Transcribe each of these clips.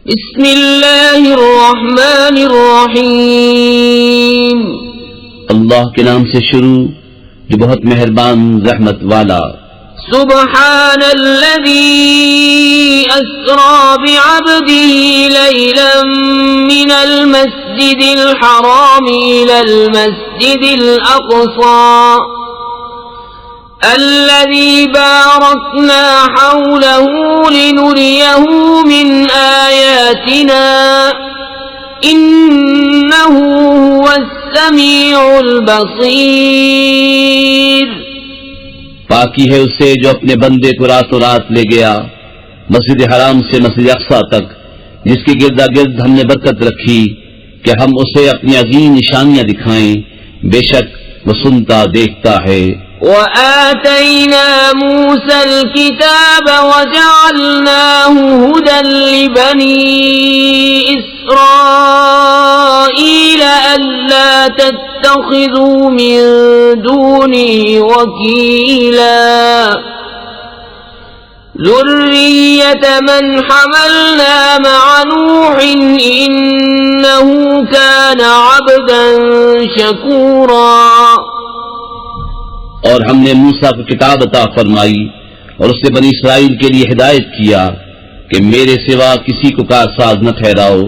بسم اللہ الرحمن الرحیم، اللہ کے نام سے شروع جو بہت مہربان رحمت والا۔ سبحان الذي اسرى بعبده ليلا من المسجد الحرام الى المسجد الاقصى الذي باركنا حوله لنريه من آياتنا إنه هو السميع البصير۔ پاکی ہے اسے جو اپنے بندے کو راتوں رات لے گیا مسجد حرام سے مسجد اقصی تک، جس کے گردا گرد ہم نے برکت رکھی کہ ہم اسے اپنی عظیم نشانیاں دکھائیں، بے شک وہ سنتا دیکھتا ہے۔ وآتينا موسى الكتاب وجعلناه هدى لبني إسرائيل ألا تتخذوا من دوني وكيلا ذرية من حملنا مع نوح إنه كان عبدا شكورا۔ اور ہم نے موسیٰ کو کتاب عطا فرمائی اور اس سے بنی اسرائیل کے لیے ہدایت کیا کہ میرے سوا کسی کو کارساز نہ ٹھہراؤ،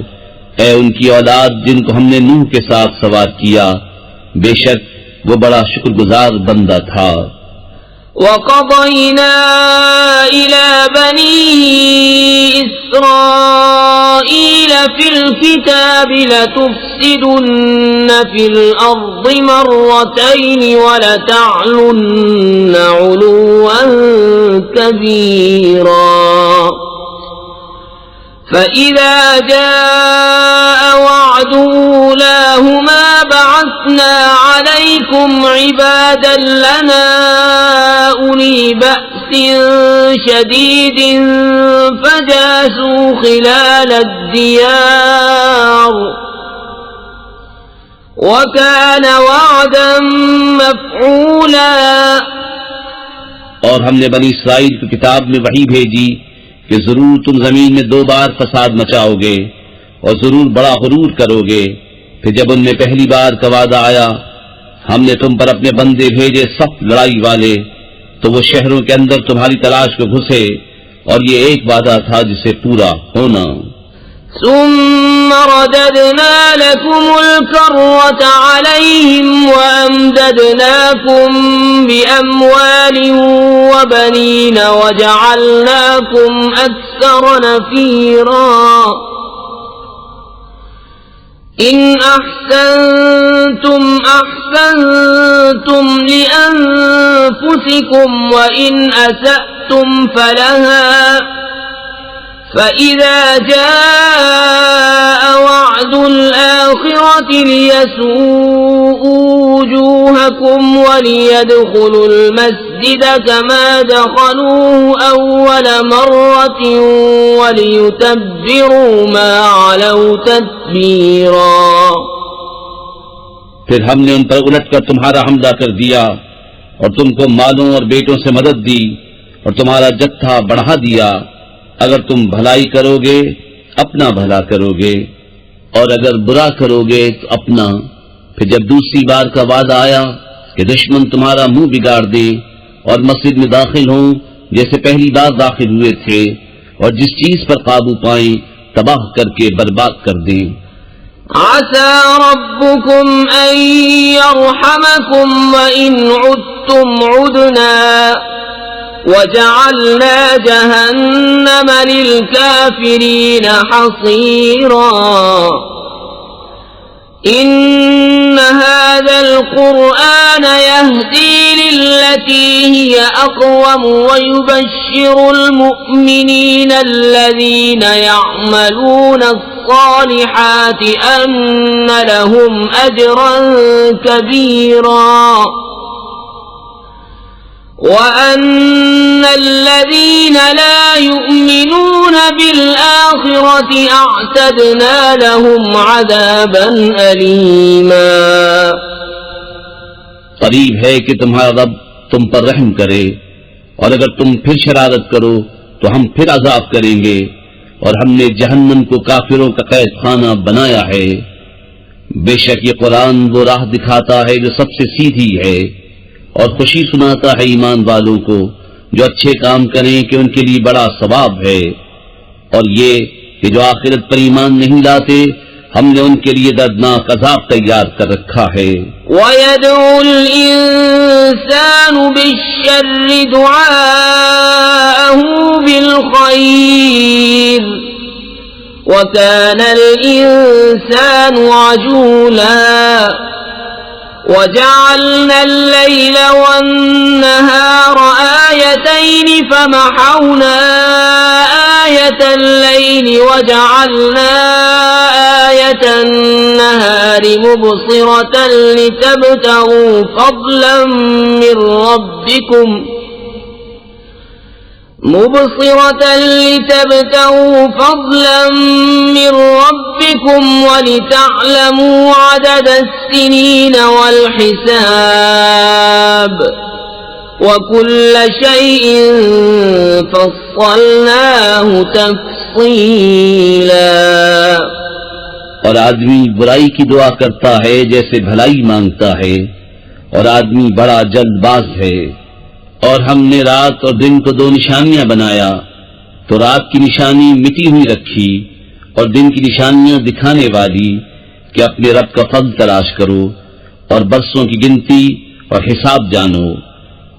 اے ان کی اولاد جن کو ہم نے نوح کے ساتھ سوار کیا، بے شک وہ بڑا شکر گزار بندہ تھا۔ وَقَضَيْنَا إِلَى بَنِي إِسْرَائِيلَ فِي الْكِتَابِ لَتُفْسِدُنَّ فِي الْأَرْضِ مَرَّتَيْنِ وَلَتَعْلُنَّ عُلُوًّا كَبِيرًا، فَإِذَا جَاءَ وَعْدُ أُولَاهُمَا بَعَثْنَا عَلَيْكُمْ عِبَادًا لَنَا أُولِي بَأْسٍ شَدِيدٍ فَجَاسُوا خِلَالَ الدِّيَارِ وَكَانَ وَعْدًا مَفْعُولًا۔ اور ہم نے بنی اسرائیل کی کتاب میں وحی بھیجی کہ ضرور تم زمین میں 2 بار فساد مچاؤ گے اور ضرور بڑا غرور کرو گے۔ پھر جب ان میں پہلی بار کا وعدہ آیا، ہم نے تم پر اپنے بندے بھیجے سخت لڑائی والے، تو وہ شہروں کے اندر تمہاری تلاش کو گھسے، اور یہ ایک وعدہ تھا جسے پورا ہونا۔ ثم رددنا لكم الكرة عليهم وأمددناكم بأموال وبنين وجعلناكم أكثر نفيرا۔ إن أحسنتم أحسنتم لأنفسكم وإن أسأتم فلها، فإذا جاء وعد الآخرة ليسوءوا وجوهكم وليدخلوا المسجد كما دخلوه أول مرة وليتبروا ما علوا تتبيرا۔ پھر ہم نے ان پر الٹ کر تمہارا حملہ کر دیا اور تم کو مالوں اور بیٹوں سے مدد دی اور تمہارا جتھا بڑھا دیا۔ اگر تم بھلائی کرو گے اپنا بھلا کرو گے، اور اگر برا کرو گے تو اپنا۔ پھر جب دوسری بار کا وعدہ آیا کہ دشمن تمہارا منہ بگاڑ دے اور مسجد میں داخل ہوں جیسے پہلی بار داخل ہوئے تھے، اور جس چیز پر قابو پائیں تباہ کر کے برباد کر دیں۔ عسى ربكم أن يرحمكم وإن عدتم عدنا وجعلنا جهنم للكافرين حصيرا۔ إن هذا القرآن يهدي للتي هي أقوم ويبشر المؤمنين الذين يعملون الصالحات أن لهم أجرا كبيرا، وَأَنَّ الَّذِينَ لَا يُؤْمِنُونَ بِالْآخِرَةِ أَعْتَدْنَا لَهُمْ عَذَابًا أَلِيمًا۔ قریب ہے کہ تمہارا رب تم پر رحم کرے، اور اگر تم پھر شرارت کرو تو ہم پھر عذاب کریں گے، اور ہم نے جہنم کو کافروں کا قید خانہ بنایا ہے۔ بے شک یہ قرآن وہ راہ دکھاتا ہے جو سب سے سیدھی ہے، اور خوشی سناتا ہے ایمان والوں کو جو اچھے کام کریں کہ ان کے لیے بڑا ثواب ہے، اور یہ کہ جو آخرت پر ایمان نہیں لاتے ہم نے ان کے لیے دردناک عذاب تیار کر رکھا ہے۔ وَيَدْعُو الْإِنسَانُ بِالشَّرِّ دُعَاءَهُ بِالْخَيْرِ وَكَانَ الْإِنسَانُ عَجُولًا وَجَعَلْنَا اللَّيْلَ وَالنَّهَارَ آيَتَيْنِ فَمَحَوْنَا آيَةَ اللَّيْلِ وَجَعَلْنَا آيَةَ النَّهَارِ مُبْصِرَةً لِتَبْتَغُوا فضلا من ربكم ولتعلموا عدد السنين والحساب وكل شيء فصلناه تفصيلا۔ اور آدمی برائی کی دعا کرتا ہے جیسے بھلائی مانگتا ہے، اور آدمی بڑا جلد باز ہے۔ اور ہم نے رات اور دن کو دو نشانیاں بنایا، تو رات کی نشانی مٹی ہوئی رکھی اور دن کی نشانیاں دکھانے والی کہ اپنے رب کا فضل تلاش کرو اور برسوں کی گنتی اور حساب جانو،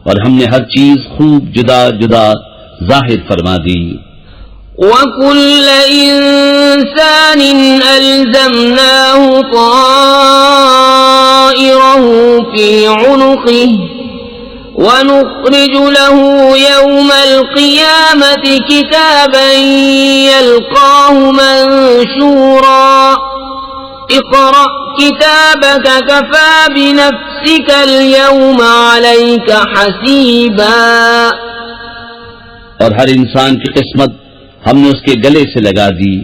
اور ہم نے ہر چیز خوب جدا جدا ظاہر فرما دی۔ وَكُلَّ إِنسَانٍ أَلْزَمْنَاهُ طَائِرَهُ فِي عُنُقِهِ وَنُخْرِجُ لَهُ يَوْمَ الْقِيَامَةِ كِتَابًا يَلْقَاهُ مَنشُورًا اقْرَأْ كِتَابَكَ كَفَى بِنَفْسِكَ الْيَوْمَ عَلَيْكَ حَسِيبًا۔ اور ہر انسان کی قسمت ہم نے اس کے گلے سے لگا دی،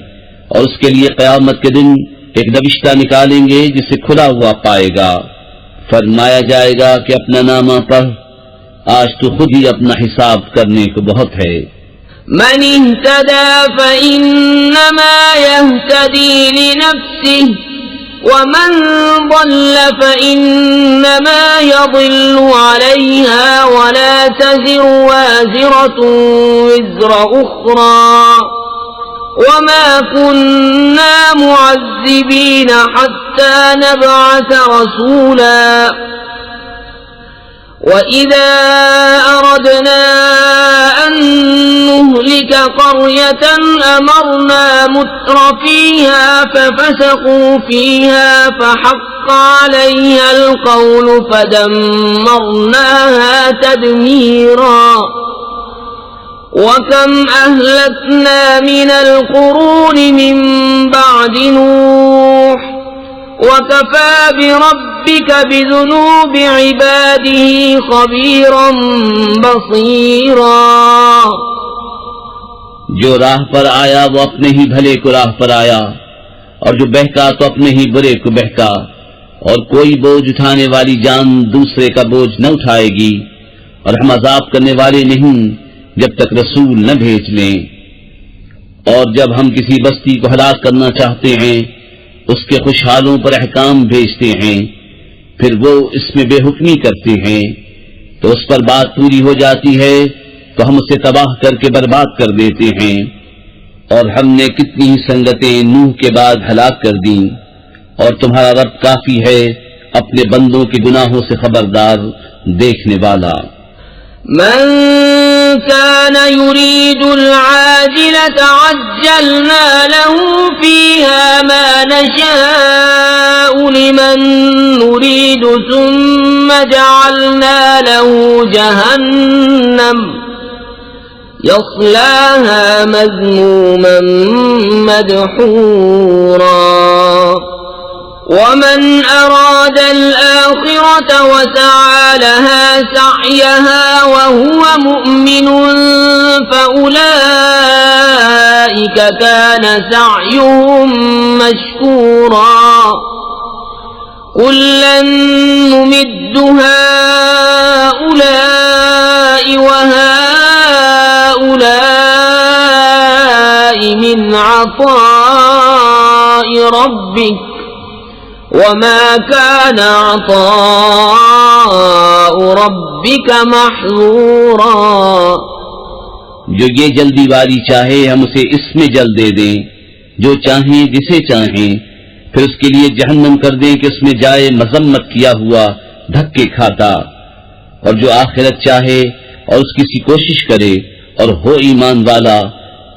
اور اس کے لیے قیامت کے دن ایک نوشتہ نکالیں گے جسے کھلا ہوا پائے گا، فرمایا جائے گا کہ اپنا نامہ پڑھ، آج تو خود ہی اپنا حساب کرنے کو بہت ہے۔ من اهتدى فإنما يهتدي لنفسه ومن ضل فإنما يضل عليها ولا تزر وازرة وزر أخرى وما كنا معذبين حتى نبعث رسولا وَإِذَا أَرَدْنَا أَن نُّهْلِكَ قَرْيَةً أَمَرْنَا مُتْرَ فِيهَا فَفَسَقُوا فِيهَا فَحَقَّ عَلَيْهَا الْقَوْلُ فَدَمَّرْنَاهَا تَدْمِيرًا۔ وَكَمْ أَهْلَكْنَا مِنَ الْقُرُونِ مِن بَعْدِ نُوحٍ وَكَفَى بِرَبِّكَ بِذُنُوبِ عِبَادِهِ خَبِيرًا بَصِيرًا۔ جو راہ پر آیا وہ اپنے ہی بھلے کو راہ پر آیا، اور جو بہکا تو اپنے ہی برے کو بہکا، اور کوئی بوجھ اٹھانے والی جان دوسرے کا بوجھ نہ اٹھائے گی، اور ہم عذاب کرنے والے نہیں جب تک رسول نہ بھیج لیں۔ اور جب ہم کسی بستی کو ہلاک کرنا چاہتے ہیں اس کے خوشحالوں پر احکام بھیجتے ہیں، پھر وہ اس میں بے حکمی کرتے ہیں، تو اس پر بات پوری ہو جاتی ہے تو ہم اسے تباہ کر کے برباد کر دیتے ہیں۔ اور ہم نے کتنی ہی سنگتیں نوح کے بعد ہلاک کر دیں، اور تمہارا رب کافی ہے اپنے بندوں کے گناہوں سے خبردار، دیکھنے والا۔ من كان يريد العاجلة عجلنا له فيها ما نشاء لمن نريد ثم جعلنا له جهنم يصلاها مذموما مدحورا۔ ومن أراد الآخرة وسعى لها سعيها وهو مؤمن فأولئك كان سعيهم مشكورا۔ كلا نمد هؤلاء وهؤلاء من من عطاء ربك وما كان عطاء ربك محظورا. جو یہ جلدی باری چاہے ہم اسے اس میں جل دے دیں، جو چاہیں جسے چاہیں، پھر اس کے لیے جہنم کر دیں کہ اس میں جائے مذمت کیا ہوا دھکے کھاتا. اور جو آخرت چاہے اور اس کی کوشش کرے اور ہو ایمان والا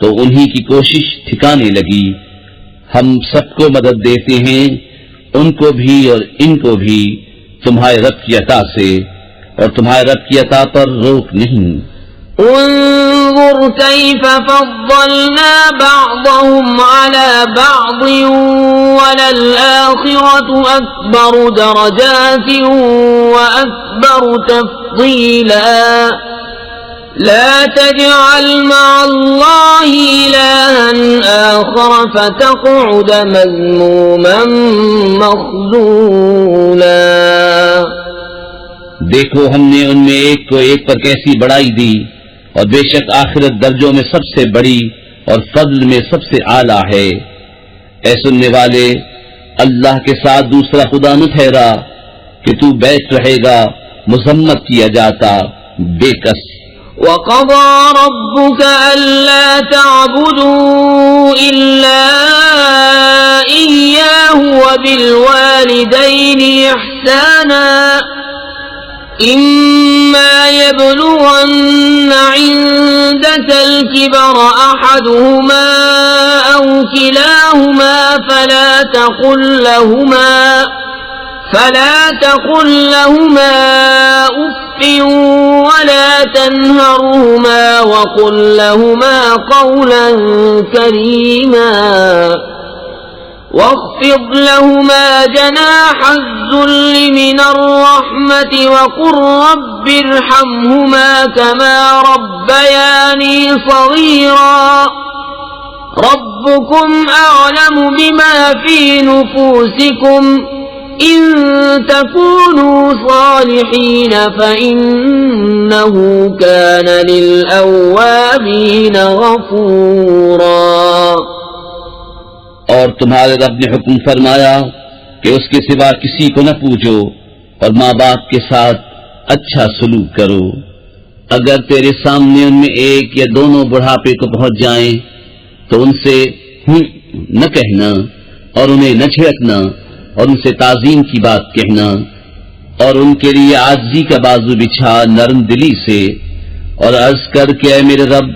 تو انہی کی کوشش ٹھکانے لگی. ہم سب کو مدد دیتے ہیں، ان کو بھی اور ان کو بھی، تمہارے رب کی عطا سے، اور تمہارے رب کی عطا پر روک نہیں. انظر كيف فضلنا بعضهم على بعض وللآخرة أكبر درجات وأكبر تفضيلا. لا تجعل مع الله إلها آخر فتقعد مذموما مخذولا. دیکھو ہم نے ان میں ایک کو ایک پر کیسی بڑائی دی، اور بے شک آخرت درجوں میں سب سے بڑی اور فضل میں سب سے اعلیٰ ہے. اے سننے والے، اللہ کے ساتھ دوسرا خدا نہ ٹھہرا کہ تو بیٹھ رہے گا مذمت کیا جاتا بے کس. وَقَضَى رَبُّكَ أَلَّا تَعْبُدُوا إِلَّا إِيَّاهُ وَبِالْوَالِدَيْنِ إِحْسَانًا. إِمَّا يَبْلُغَنَّ عِندَكَ الْكِبَرَ أَحَدُهُمَا أَوْ كِلَاهُمَا فلا تقل لهما أف ولا تنهرهما وقل لهما قولا كريما. واخفض لهما جناح الذل من الرحمة وقل رب ارحمهما كما ربياني صغيرا. ربكم أعلم بما في نفوسكم إن تكونوا صالحين فإنه كان للأوابين غفورا. اور تمہارے رب نے حکم فرمایا کہ اس کے سوا کسی کو نہ پوچھو اور ماں باپ کے ساتھ اچھا سلوک کرو. اگر تیرے سامنے ان میں ایک یا دونوں بڑھاپے کو پہنچ جائیں تو ان سے نہ کہنا اور انہیں نہ چھڑکنا اور ان سے تعظیم کی بات کہنا، اور ان کے لیے عاجزی کا بازو بچھا نرم دلی سے، اور عرض کر کہ اے میرے رب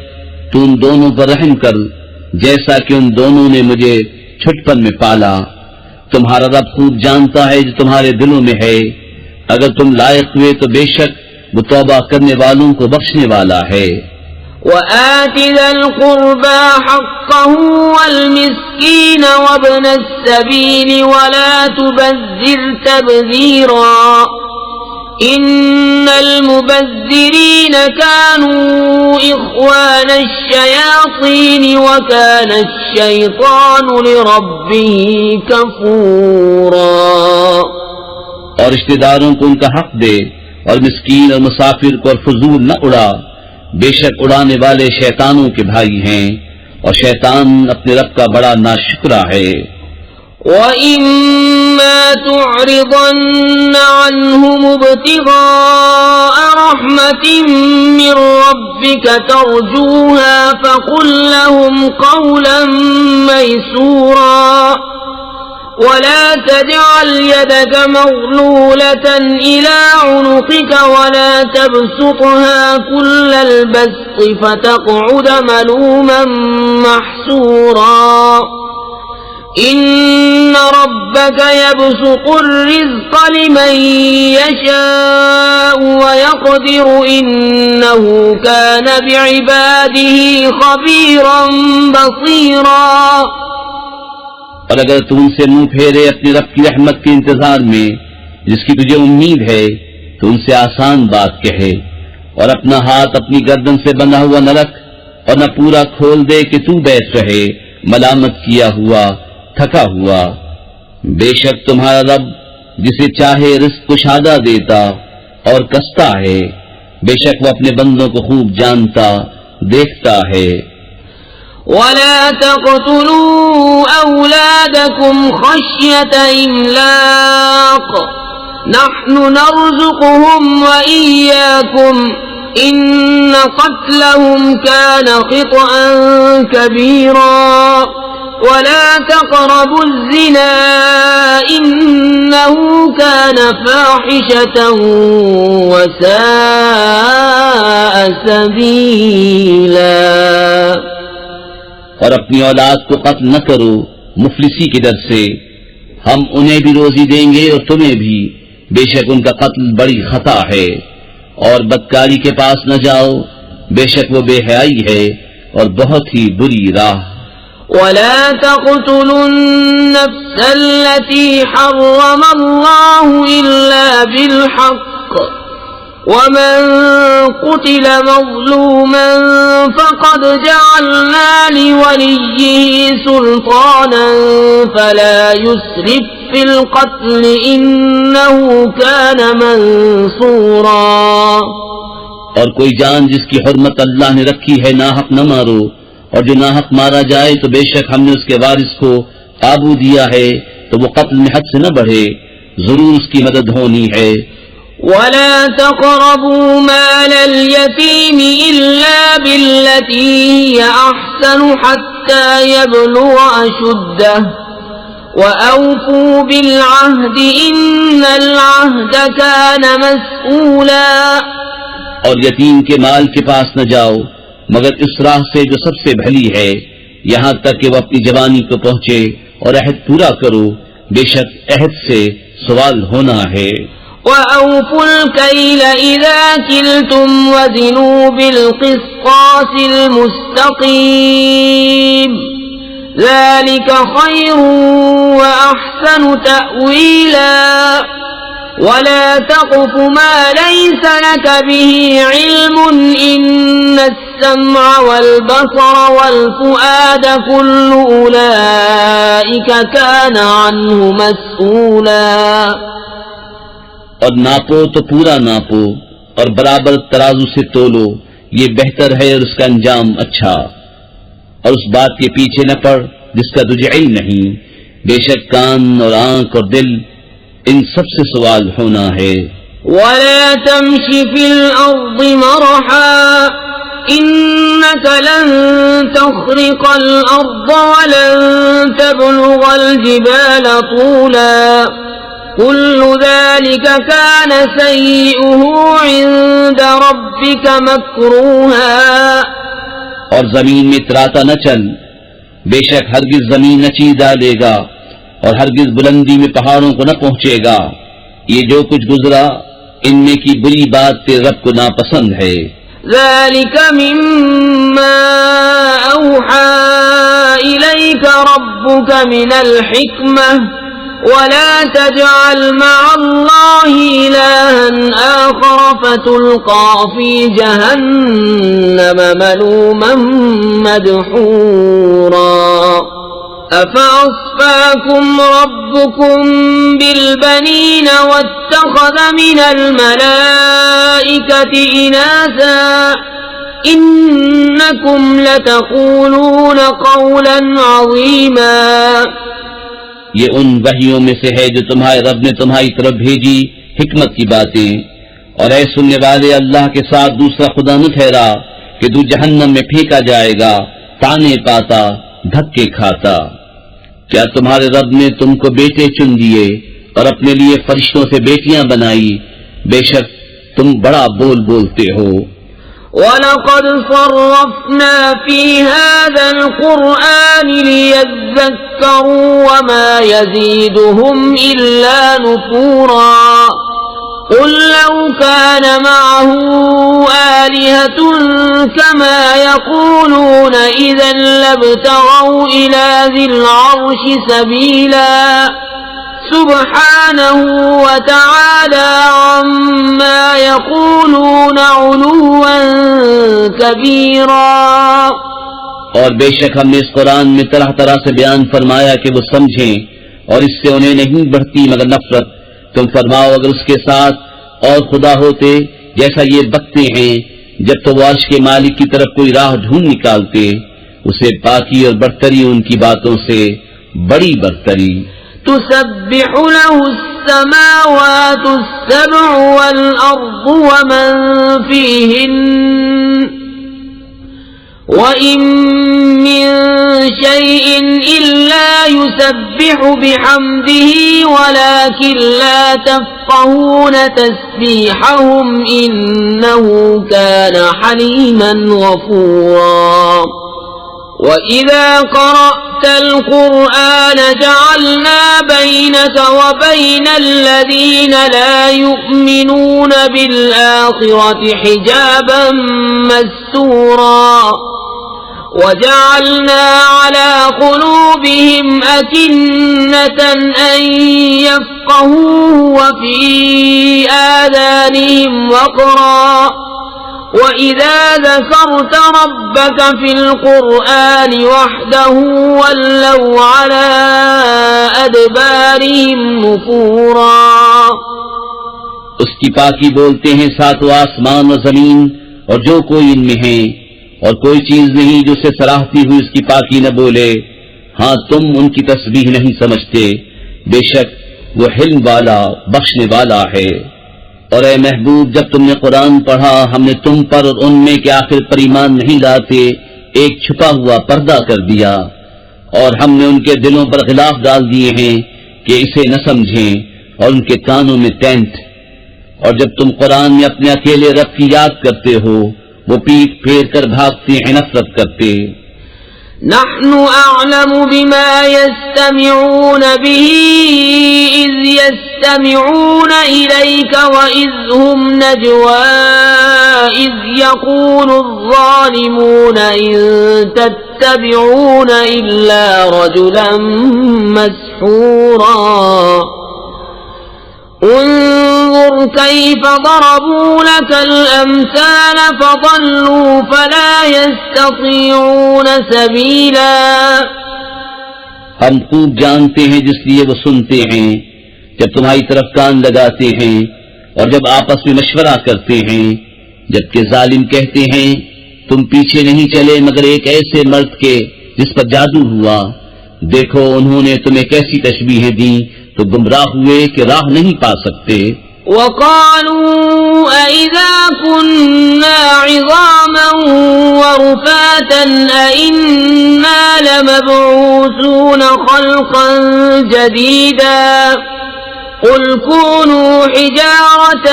تو ان دونوں پر رحم کر جیسا کہ ان دونوں نے مجھے چھٹپن میں پالا. تمہارا رب خوب جانتا ہے جو تمہارے دلوں میں ہے. اگر تم لائق ہوئے تو بے شک وہ توبہ کرنے والوں کو بخشنے والا ہے. وآت ذا القربى حقه والمسكين وابن السبيل ولا تبذر تبذيرا إن المبذرين كانوا إخوان الشياطين وكان الشيطان لربه كفورا. اور رشتہ داروں کو ان کا حق دے اور مسکین اور مسافر کو اور فضول نہ اڑا، بے شک اڑانے والے شیطانوں کے بھائی ہیں اور شیطان اپنے رب کا بڑا ناشکرا ہے. وَإِمَّا تُعْرِضَنَّ عَنْهُمُ ابْتِغَاءَ رَحْمَةٍ مِّن رَّبِّكَ تَرْجُوهَا فَقُل لَّهُمْ قَوْلًا مَّيْسُورًا. ولا تجعل يدك مغلولة إلى عنقك ولا تبسطها كل البسط فتقعد ملوما محسورا. إن ربك يبسط الرزق لمن يشاء ويقدر إنه كان بعباده خبيرا بصيرا. اور اگر تو ان سے منہ پھیرے اپنی رب کی رحمت کے انتظار میں جس کی تجھے امید ہے تو ان سے آسان بات کہے، اور اپنا ہاتھ اپنی گردن سے بندھا ہوا نہ رکھ اور نہ پورا کھول دے کہ تو بیٹھ رہے ملامت کیا ہوا تھکا ہوا. بے شک تمہارا رب جسے چاہے رزق کشادہ دیتا اور کستا ہے، بے شک وہ اپنے بندوں کو خوب جانتا دیکھتا ہے. ولا تقتلوا أولادكم خشية إملاق نحن نرزقهم وإياكم إن قتلهم كان خطأ كبيرا ولا تقربوا الزنا إنه كان فاحشة وساء سبيلا. اور اپنی اولاد کو قتل نہ کرو مفلسی کے ڈر سے، ہم انہیں بھی روزی دیں گے اور تمہیں بھی، بے شک ان کا قتل بڑی خطا ہے، اور بدکاری کے پاس نہ جاؤ، بے شک وہ بے حیائی ہے اور بہت ہی بری راہ. ولا تقتلوا النفس التي حرم الله إلا بالحق ومن قتل مظلوما فقد جعلنا لوليه سلطانا فلا يسرف في القتل إنه كان منصورا. اور کوئی جان جس کی حرمت اللہ نے رکھی ہے ناحق نہ مارو، اور جو ناحق مارا جائے تو بے شک ہم نے اس کے وارث کو قابو دیا ہے تو وہ قتل میں حد سے نہ بڑھے، ضرور اس کی مدد ہونی ہے. ولا تقربوا مال اليتيم إلا بالتي هي أحسن حتى يبلغ أشده وأوفوا بالعهد إن العهد كان مسؤولا. اور یتیم کے مال کے پاس نہ جاؤ مگر اس راہ سے جو سب سے بھلی ہے، یہاں تک کہ وہ اپنی جوانی کو پہنچے، اور عہد پورا کرو، بے شک عہد سے سوال ہونا ہے. وَأَوْفُوا الْكَيْلَ إِذَا كِلْتُمْ وَزِنُوا بِالْقِسْطَاسِ الْمُسْتَقِيمِ ذَلِكَ خَيْرٌ وَأَحْسَنُ تَأْوِيلًا. ولا تقف ما ليس لك به علم إن السمع والبصر والفؤاد كل أولئك كان عنه مسؤولا. اور ناپو تو پورا ناپو اور برابر ترازو سے تولو، یہ بہتر ہے اور اس کا انجام اچھا. اور اس بات کے پیچھے نہ پڑ جس کا تجھے علم نہیں، بے شک کان اور آنکھ اور دل ان سب سے سوال ہونا ہے. ولا تمش في الأرض مرحا إنك لن تخرق الأرض ولن تبلغ الجبال طولا كل ذلك كان سيئه عند ربك مكروها. اور زمین میں اتراتا نہ چل، بے شک ہرگز زمین نچی ڈالے گا اور ہرگز بلندی میں پہاڑوں کو نہ پہنچے گا. یہ جو کچھ گزرا ان میں کی بری بات تیرے رب کو ناپسند ہے. ذلك مما أوحى إليك ربك من الحكمة ولا تجعل مع الله إلها آخر فتلقى في جهنم ملوما مدحورا. أفأصفاكم ربكم بالبنين واتخذ من الملائكة إناثا إنكم لتقولون قولا عظيما. یہ ان وحیوں میں سے ہے جو تمہارے رب نے تمہاری طرف بھیجی، حکمت کی باتیں. اور اے سننے والے، اللہ کے ساتھ دوسرا خدا نہ ٹھہرا کہ تو جہنم میں پھینکا جائے گا، تانے پاتا، دھکے کھاتا. کیا تمہارے رب نے تم کو بیٹے چن دیے اور اپنے لیے فرشتوں سے بیٹیاں بنائی؟ بے شک تم بڑا بول بولتے ہو. وَلَقَدْ صَرَّفْنَا فِي هَذَا الْقُرْآنِ لِيَذَّكَّرُوا وَمَا يَزِيدُهُمْ إِلَّا نُفُورًا. قُلْ لَوْ كَانَ مَعَهُ آلِهَةٌ كَمَا يَقُولُونَ إِذًا لَابْتَغَوْا إِلَى ذِي الْعَرْشِ سَبِيلًا. سبحانه وتعالى عما يقولون علوا كبيرا. اور بے شک ہم نے اس قرآن میں طرح طرح سے بیان فرمایا کہ وہ سمجھیں، اور اس سے انہیں نہیں بڑھتی مگر نفرت. تم فرماؤ اگر اس کے ساتھ اور خدا ہوتے جیسا یہ بکتے ہیں، جب تو وہ عرش کے مالک کی طرف کوئی راہ ڈھونڈ نکالتے. اسے پاکی اور برتری ان کی باتوں سے بڑی برتری. تسبح له السماوات السبع والأرض ومن فيهن وَإِن مِّن شَيْءٍ إِلَّا يُسَبِّحُ بِحَمْدِهِ وَلَكِن لَّا تَفْقَهُونَ تَسْبِيحَهُمْ إِنَّهُ كَانَ حَلِيمًا غَفُورًا. وَإِذَا قَرَأْتَ الْقُرْآنَ جَعَلْنَا بَيْنَكَ وَبَيْنَ الَّذِينَ لَا يُؤْمِنُونَ بِالْآخِرَةِ حِجَابًا مَّسْتُورًا وَجَعَلْنَا عَلَى قُلُوبِهِمْ أَكِنَّةً أَن يَفْقَهُوهُ وَفِي آذَانِهِمْ وَقْرًا وَإِذَا ذَكَرْتَ رَبَّكَ فِي الْقُرْآنِ وَحْدَهُ وَلَّوْا عَلَى أَدْبَارِهِمْ نُفُورًا. اس کی پاکی بولتے ہیں ساتوں آسمان و زمین اور جو کوئی ان میں ہے، اور کوئی چیز نہیں جو اسے سراہتی ہوئی اس کی پاکی نہ بولے. ہاں تم ان کی تسبیح نہیں سمجھتے، بے شک وہ حلم والا بخشنے والا ہے. اور اے محبوب، جب تم نے قرآن پڑھا ہم نے تم پر اور ان میں کہ آخر پر ایمان نہیں لاتے ایک چھپا ہوا پردہ کر دیا، اور ہم نے ان کے دلوں پر غلاف ڈال دیے ہیں کہ اسے نہ سمجھیں، اور ان کے کانوں میں ٹینٹ. اور جب تم قرآن میں اپنے اکیلے رب کی یاد کرتے ہو وہ پیٹ پھیر کر بھاگتے ہیں، نفرت کرتے. نحن أعلم بما يستمعون به إذ يستمعون إليك وإذ هم نجوى إذ يقول الظالمون إن تتبعون إلا رجلا مسحورا. انظر كيف ضربوا لك الأمثال فضلوا فلا يستطيعون سبيلا. ہم خوب جانتے ہیں جس لیے وہ سنتے ہیں جب تمہاری طرف کان لگاتے ہیں اور جب آپس میں مشورہ کرتے ہیں، جبکہ ظالم کہتے ہیں تم پیچھے نہیں چلے مگر ایک ایسے مرد کے جس پر جادو ہوا. دیکھو انہوں نے تمہیں کیسی تشبیہیں دی تو گمراہ ہوئے کہ راہ نہیں پا سکتے. وَقَالُوا أَإِذَا كُنَّا عِظَامًا وَرُفَاتًا أَإِنَّا لَمَبْعُوثُونَ خَلْقًا جَدِيدًا قُلْ كُونُوا حِجَارَةً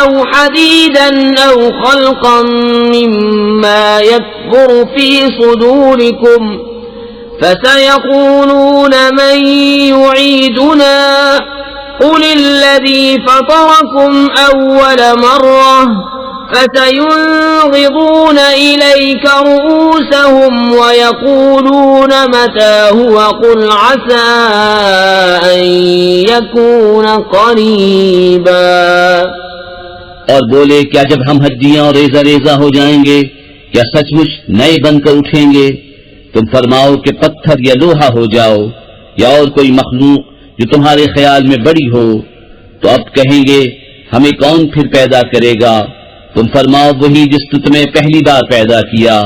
أَوْ حَدِيدًا أَوْ خَلْقًا مِّمَّا يَكْبُرُ فِي صُدُورِكُمْ فَسَيَقُولُونَ مَن يُعِيدُنَا قُلِ الَّذِي فَطَرَكُمْ أَوَّلَ مَرَّةٍ فَسَيُنغِضُونَ إِلَيْكَ رُءُوسَهُمْ وَيَقُولُونَ مَتَىٰ هُوَ قُلْ عَسَىٰ أَن يَكُونَ قَرِيبًا. اور بولے کیا جب ہم ہڈیاں اور ریزہ ریزہ ہو جائیں گے کیا سچ مچ نئے بن کر اٹھیں گے؟ تم فرماؤ کہ پتھر یا لوہا ہو جاؤ یا اور کوئی مخلوق جو تمہارے خیال میں بڑی ہو، تو اب کہیں گے ہمیں کون پھر پیدا کرے گا؟ تم فرماؤ وہی جس نے تمہیں پہلی بار پیدا کیا.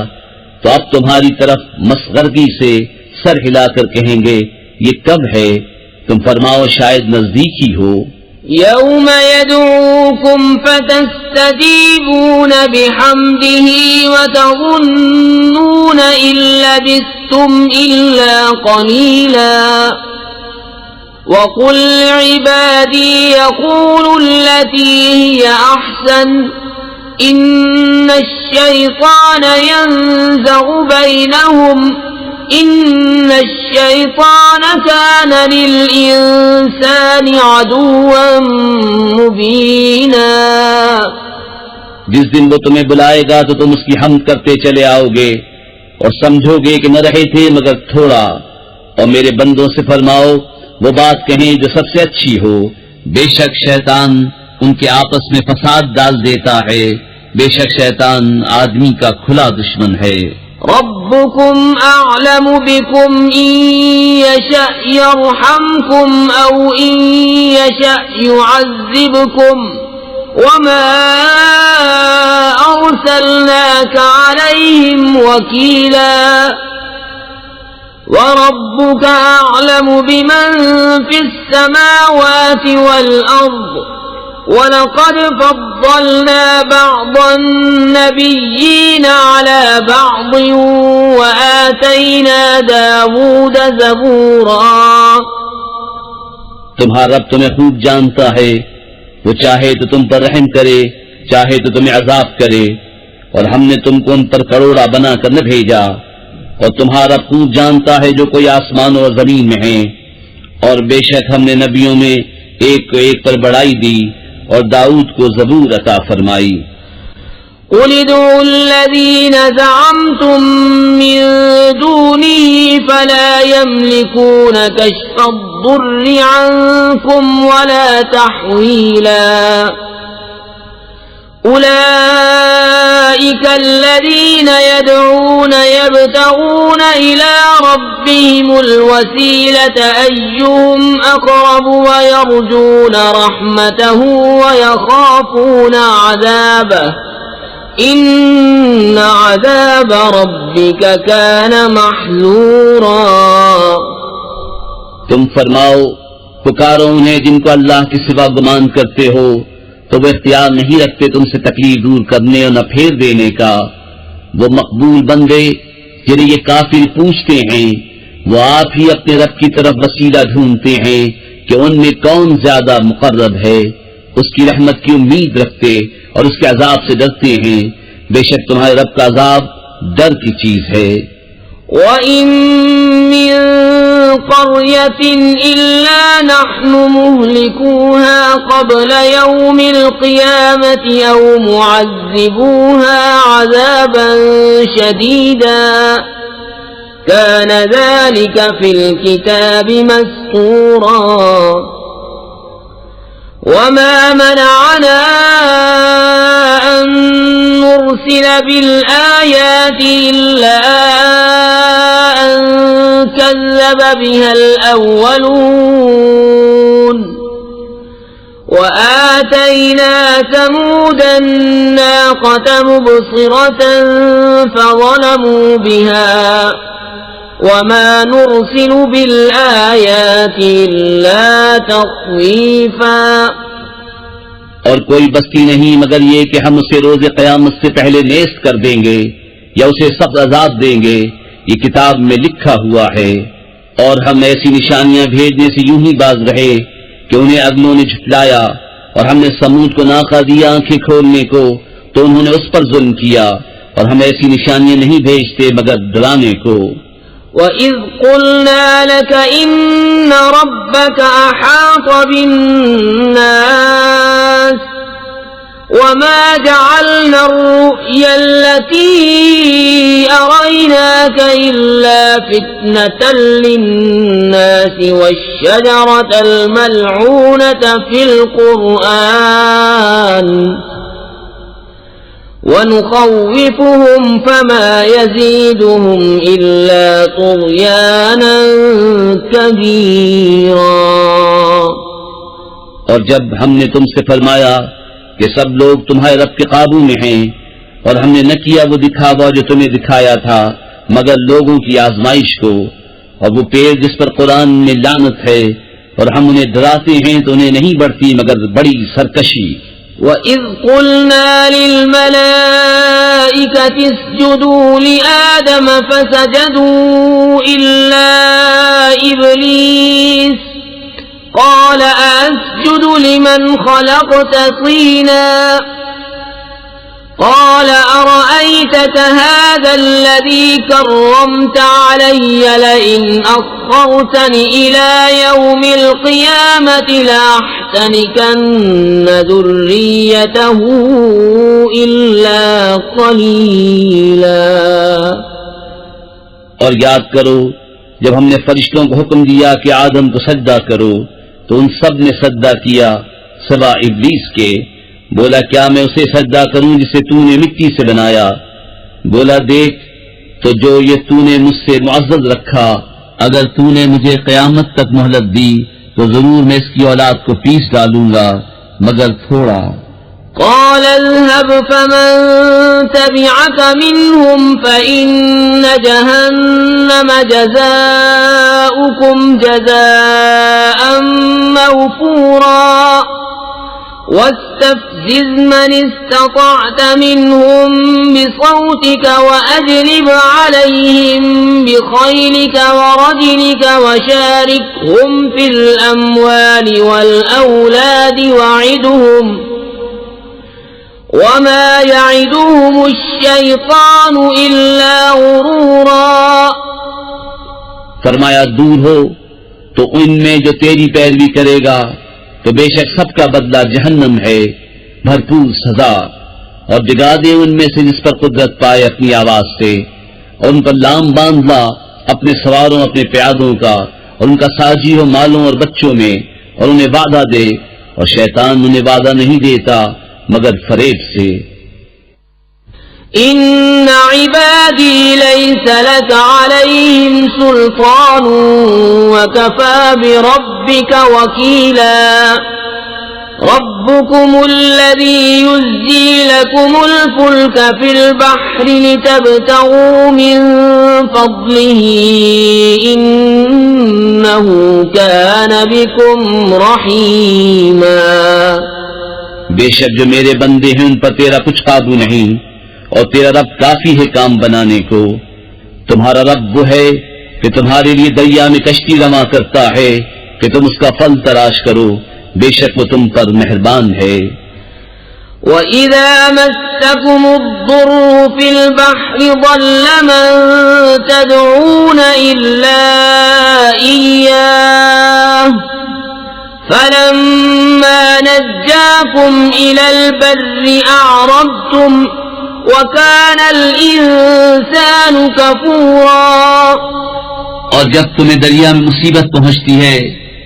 تو اب تمہاری طرف مسخرگی سے سر ہلا کر کہیں گے یہ کب ہے؟ تم فرماؤ شاید نزدیک ہی ہو. يَوْمَ يَدْعُوكُمْ فَتَسْتَجِيبُونَ بِحَمْدِهِ وَتَظُنُّونَ إِن لَّبِثْتُمْ إِلَّا قَلِيلًا. وَقُلْ لِعِبَادِي يَقُولُوا الَّتِي هِيَ أَحْسَنُ إِنَّ الشَّيْطَانَ يَنزَغُ بَيْنَهُمْ إِنَّ الشَّيْطَانَ كَانَ لِلْإِنسَانِ عَدُوًّا مُبِينًا. جس دن وہ تمہیں بلائے گا تو تم اس کی حمد کرتے چلے آؤ گے اور سمجھو گے کہ نہ رہے تھے مگر تھوڑا. اور میرے بندوں سے فرماؤ وہ بات کہیں جو سب سے اچھی ہو. بے شک شیطان ان کے آپس میں فساد ڈال دیتا ہے. بے شک شیطان آدمی کا کھلا دشمن ہے. ربكم أعلم بكم إن يشأ يرحمكم أو إن يشأ يعذبكم وما أرسلناك عليهم وكيلا. وَرَبُّكَ أَعْلَمُ بِمَن فِي السَّمَاوَاتِ وَالْأَرْضِ وَلَقَدْ فَضَّلْنَا بَعْضَ النَّبِيِّينَ عَلَى بَعْضٍ وَآتَيْنَا دَاوُودَ زَبُورًا۔ تمہارا رب تمہیں خوب جانتا ہے، وہ چاہے تو تم پر رحم کرے، چاہے تو تمہیں عذاب کرے، اور ہم نے تم کو ان پر کروڑا بنا کر نہ بھیجا، اور تمہارا خوب جانتا ہے جو کوئی آسمان اور زمین میں ہیں، اور بے شک ہم نے نبیوں میں ایک کو ایک پر بڑائی دی اور داؤد کو زبور عطا فرمائی۔ قُلِ ادْعُوا الَّذِينَ زَعَمْتُم مِّن دُونِهِ فَلَا يَمْلِكُونَ كَشْفَ الضُّرِّ عَنكُمْ وَلَا تَحْوِيلًا۔ أُولَئِكَ الَّذِينَ يَدْعُونَ يَبْتَغُونَ إِلَى رَبِّهِمُ الْوَسِيلَةَ أَيُّهُمْ أَقْرَبُ وَيَرْجُونَ رَحْمَتَهُ وَيَخَافُونَ عَذَابَهُ إِنَّ عَذَابَ رَبِّكَ كَانَ مَحْذُورًا۔ تم فرماؤ، پکارو انہیں جن کو اللہ کے سوا گمان کرتے ہو، تو وہ اختیار نہیں رکھتے تم سے تکلیف دور کرنے اور نہ پھیر دینے کا۔ وہ مقبول بندے جنہیں یہ کافر پوچھتے ہیں، وہ آپ ہی اپنے رب کی طرف وسیلہ ڈھونڈتے ہیں کہ ان میں کون زیادہ مقرب ہے، اس کی رحمت کی امید رکھتے اور اس کے عذاب سے ڈرتے ہیں۔ بے شک تمہارے رب کا عذاب ڈر کی چیز ہے۔ وَإِن مِّن قَرْيَةٍ إِلَّا نَحْنُ مُهْلِكُوهَا قَبْلَ يَوْمِ الْقِيَامَةِ أَوْ مُعَذِّبُوهَا عَذَابًا شَدِيدًا كَانَ ذَلِكَ فِي الْكِتَابِ مَسْطُورًا۔ وَمَا مَنَعَنَا أَن نُّرْسِلَ بِالْآيَاتِ إِلَّا أَن كَذَّبَ بِهَا الْأَوَّلُونَ وَآتَيْنَا ثَمُودَ النَّاقَةَ مُبْصِرَةً فَظَلَمُوا بِهَا وَمَا نُرْسِلُ بِالْآيَاتِ إِلَّا تَخْوِيفًا۔ اور کوئی بستی نہیں مگر یہ کہ ہم اسے روز قیامت سے پہلے نیست کر دیں گے یا اسے سخت عذاب دیں گے، یہ کتاب میں لکھا ہوا ہے۔ اور ہم ایسی نشانیاں بھیجنے سے یوں ہی باز رہے کہ انہیں اگلوں نے جھٹلایا، اور ہم نے سمود کو ناقہ دیا آنکھیں کھولنے کو تو انہوں نے اس پر ظلم کیا، اور ہم ایسی نشانیاں نہیں بھیجتے مگر ڈرانے کو۔ وَإِذْ قُلْنَا لَكَ إِنَّ رَبَّكَ أَحَاطَ بِالنَّاسِ وَمَا جَعَلْنَا الرُّؤْيَا الَّتِي أَرَيْنَاكَ إِلَّا فِتْنَةً لِلنَّاسِ وَالشَّجَرَةَ الْمَلْعُونَةَ فِي الْقُرْآنِ وَنُخَوِّفُهُمْ فَمَا يَزِيدُهُمْ إِلَّا طُغْيَانًا كَبِيرًا۔ اور جب ہم نے تم سے فرمایا کہ سب لوگ تمہارے رب کے قابو میں ہیں، اور ہم نے نہ کیا وہ دکھاوا جو تمہیں دکھایا تھا مگر لوگوں کی آزمائش کو، اور وہ پیڑ جس پر قرآن میں لعنت ہے، اور ہم انہیں ڈراتے ہیں تو انہیں نہیں بڑھتی مگر بڑی سرکشی۔ وَإِذْ قُلْنَا لِلْمَلَائِكَةِ اسْجُدُوا لِآدَمَ فَسَجَدُوا إِلَّا إِبْلِيسَ قَالَ أَسْجُدُ لِمَنْ خَلَقْتَ طِينًا قَالَ أَرَأَيْتَكَ هَذَا الَّذِي كَرَّمْتَ عَلَيَّ لَئِنْ أَخَّرْتَنِ إِلَى يَوْمِ الْقِيَامَةِ لَأَحْتَنِكَنَّ ذُرِّيَّتَهُ إِلَّا قَلِيلًا۔ اور یاد کرو جب ہم نے فرشتوں کو حکم دیا کہ آدم کو سجدہ کرو تو ان سب نے سجدہ کیا سوا ابلیس کے۔ بولا کیا میں اسے سجدہ کروں جسے تو نے مٹی سے بنایا؟ بولا دیکھ تو جو یہ تو نے مجھ سے معزز رکھا، اگر تو نے مجھے قیامت تک مہلت دی تو ضرور میں اس کی اولاد کو پیس ڈالوں گا مگر تھوڑا۔ قال اذهب فمن تبعك منهم فإن جهنم جزاؤكم جزاء موفورا واستفزز من استطعت منهم بصوتك وأجلب عليهم بخيلك ورجلك وشاركهم في الأموال والأولاد وعدهم وما يعدهم الشيطان إلا غرورا. فرمایا دور ہو تو ان میں جو تیری پیروی کرے گا تو بے شک سب کا بدلہ جہنم ہے، بھرپور سزا. اور جگا دے ان میں سے جس پر قدرت پائے اپنی آواز سے، اور ان پر لام باندھ لا اپنے سواروں اپنے پیادوں کا، اور ان کا ساجی ہو مالوں اور بچوں میں، اور انہیں وعدہ دے، اور شیطان انہیں وعدہ نہیں دیتا مگر فریب سے. إن عبادي ليس لك عليهم سلطان وكفى بربك وكيلا. ربكم الذي يزجي لكم الفلك في البحر لتبتغوا من فضله إنه كان بكم رحيما. بے شک جو میرے بندے ہیں ان پر تیرا کچھ قابو نہیں، اور تیرا رب کافی ہے کام بنانے کو. تمہارا رب وہ ہے کہ تمہارے لیے دریا میں کشتی رواں کرتا ہے کہ تم اس کا پھل تلاش کرو، بے شک وہ تم پر مہربان ہے. وَإِذَا مَسَّكُمُ الضُّرُّ فِي الْبَحْرِ ضَلَّ مَن تَدْعُونَ إِلَّا إِيَّاهُ فَلَمَّا نَجَّاكُمْ إِلَى الْبَرِّ أَعْرَضْتُمْ وَكَانَ الْإِنسَانُ كَفُورًا. اور جب تمہیں دریا میں مصیبت پہنچتی ہے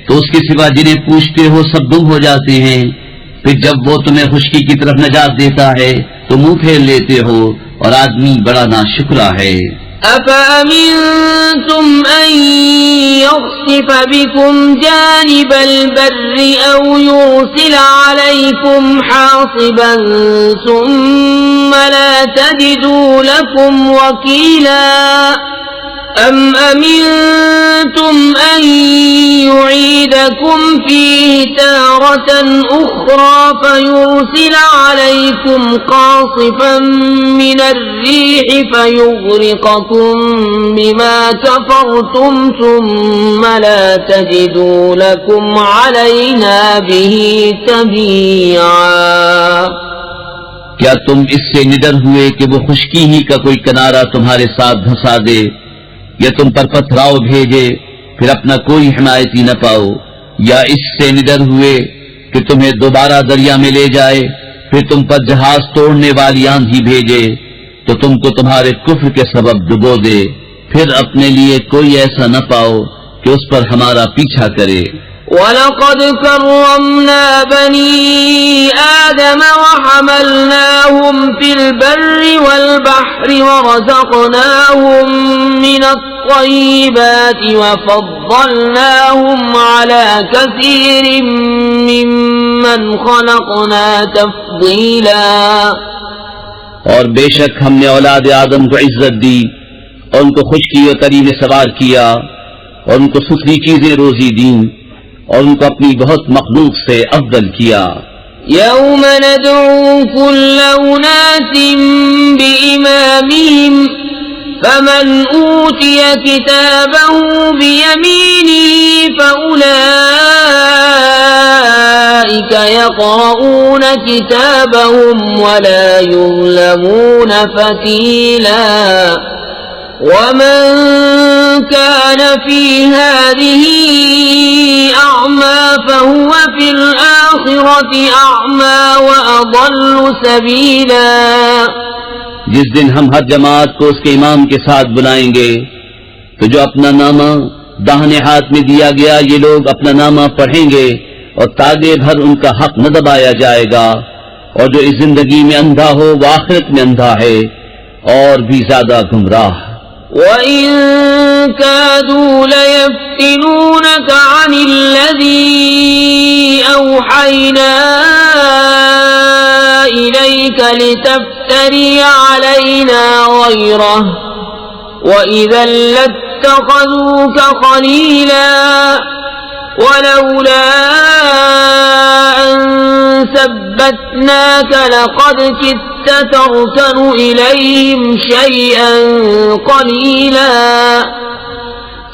تو اس کے سوا جنہیں پوچھتے ہو سب گم ہو جاتے ہیں، پھر جب وہ تمہیں خشکی کی طرف نجات دیتا ہے تو منہ پھیر لیتے ہو، اور آدمی بڑا ناشکرا ہے. أَفَأَمِنْتُمْ أَنْ يَخْسِفَ بِكُمْ جَانِبَ الْبَرِّ أَوْ يُرْسِلَ عَلَيْكُمْ حَاصِبًا ثُمَّ لَا تَجِدُوا لَكُمْ وَكِيلًا. أَمْ أَمِنْتُمْ أَنْ يُعِيدَكُمْ فِيهِ تَارَةً أُخْرَى فَيُرْسِلَ عَلَيْكُمْ قَاصِفًا مِنَ الرِّيحِ فَيُغْرِقَكُمْ بِمَا كَفَرْتُمْ ثُمَّ لَا تَجِدُوا لَكُمْ عَلَيْنَا بِهِ تَبِيعًا. کیا تم اس سے نڈر ہوئے کہ وہ خشکی ہی کا کوئی کنارہ تمہارے ساتھ دھسا دے، یا تم پر پتھراؤ بھیجے پھر اپنا کوئی حمایتی نہ پاؤ، یا اس سے نڈر ہوئے کہ تمہیں دوبارہ دریا میں لے جائے پھر تم پر جہاز توڑنے والی آندھی بھیجے تو تم کو تمہارے کفر کے سبب ڈبو دے، پھر اپنے لیے کوئی ایسا نہ پاؤ کہ اس پر ہمارا پیچھا کرے. وَلَقَدْ كَرَّمْنَا بَنِي آدَمَ وَحَمَلْنَاهُمْ فِي الْبَرِّ وَالْبَحْرِ وَرَزَقْنَاهُمْ مِنَ الطَّيِّبَاتِ وَفَضَّلْنَاهُمْ عَلَى كَثِيرٍ مِّمَّنْ خَلَقْنَا تَفْضِيلًا. اور بے شک ہم نے اولاد آدم کو عزت دی اور ان کو خشکی اور تری میں سوار کیا اور ان کو ستھری چیزیں روزی دیں اور ان کو اپنی بہت مخلوق سے افضل کیا. يَوْمَ نَدْعُو كُلَّ أُنَاسٍ بِإِمَامِهِمْ فَمَنْ أُوتِيَ كِتَابَهُ بِيَمِينِهِ فَأُولَئِكَ يَقْرَؤُونَ كِتَابَهُمْ وَلَا يُظْلَمُونَ فَتِيلًا. وَمَنْ كَانَ فِي هَذِهِ أَعْمَى فَهُوَ فِي الْآخِرَةِ أَعْمَى وَأَضَلُّ سَبِيلًا. جس دن ہم ہر جماعت کو اس کے امام کے ساتھ بلائیں گے تو جو اپنا نامہ داہنے ہاتھ میں دیا گیا یہ لوگ اپنا نامہ پڑھیں گے اور تاگے بھر ان کا حق نہ دبایا جائے گا، اور جو اس زندگی میں اندھا ہو وہ آخرت میں اندھا ہے اور بھی زیادہ گمراہ. وَإِن كَادُوا لَيَفْتِنُونَكَ عَنِ الَّذِي أَوْحَيْنَا إليك لتفتري علينا غيره وإذا لاتخذوك خليلا ولولا أن ثبتناك لقد كدت تركن إليهم شيئا قليلا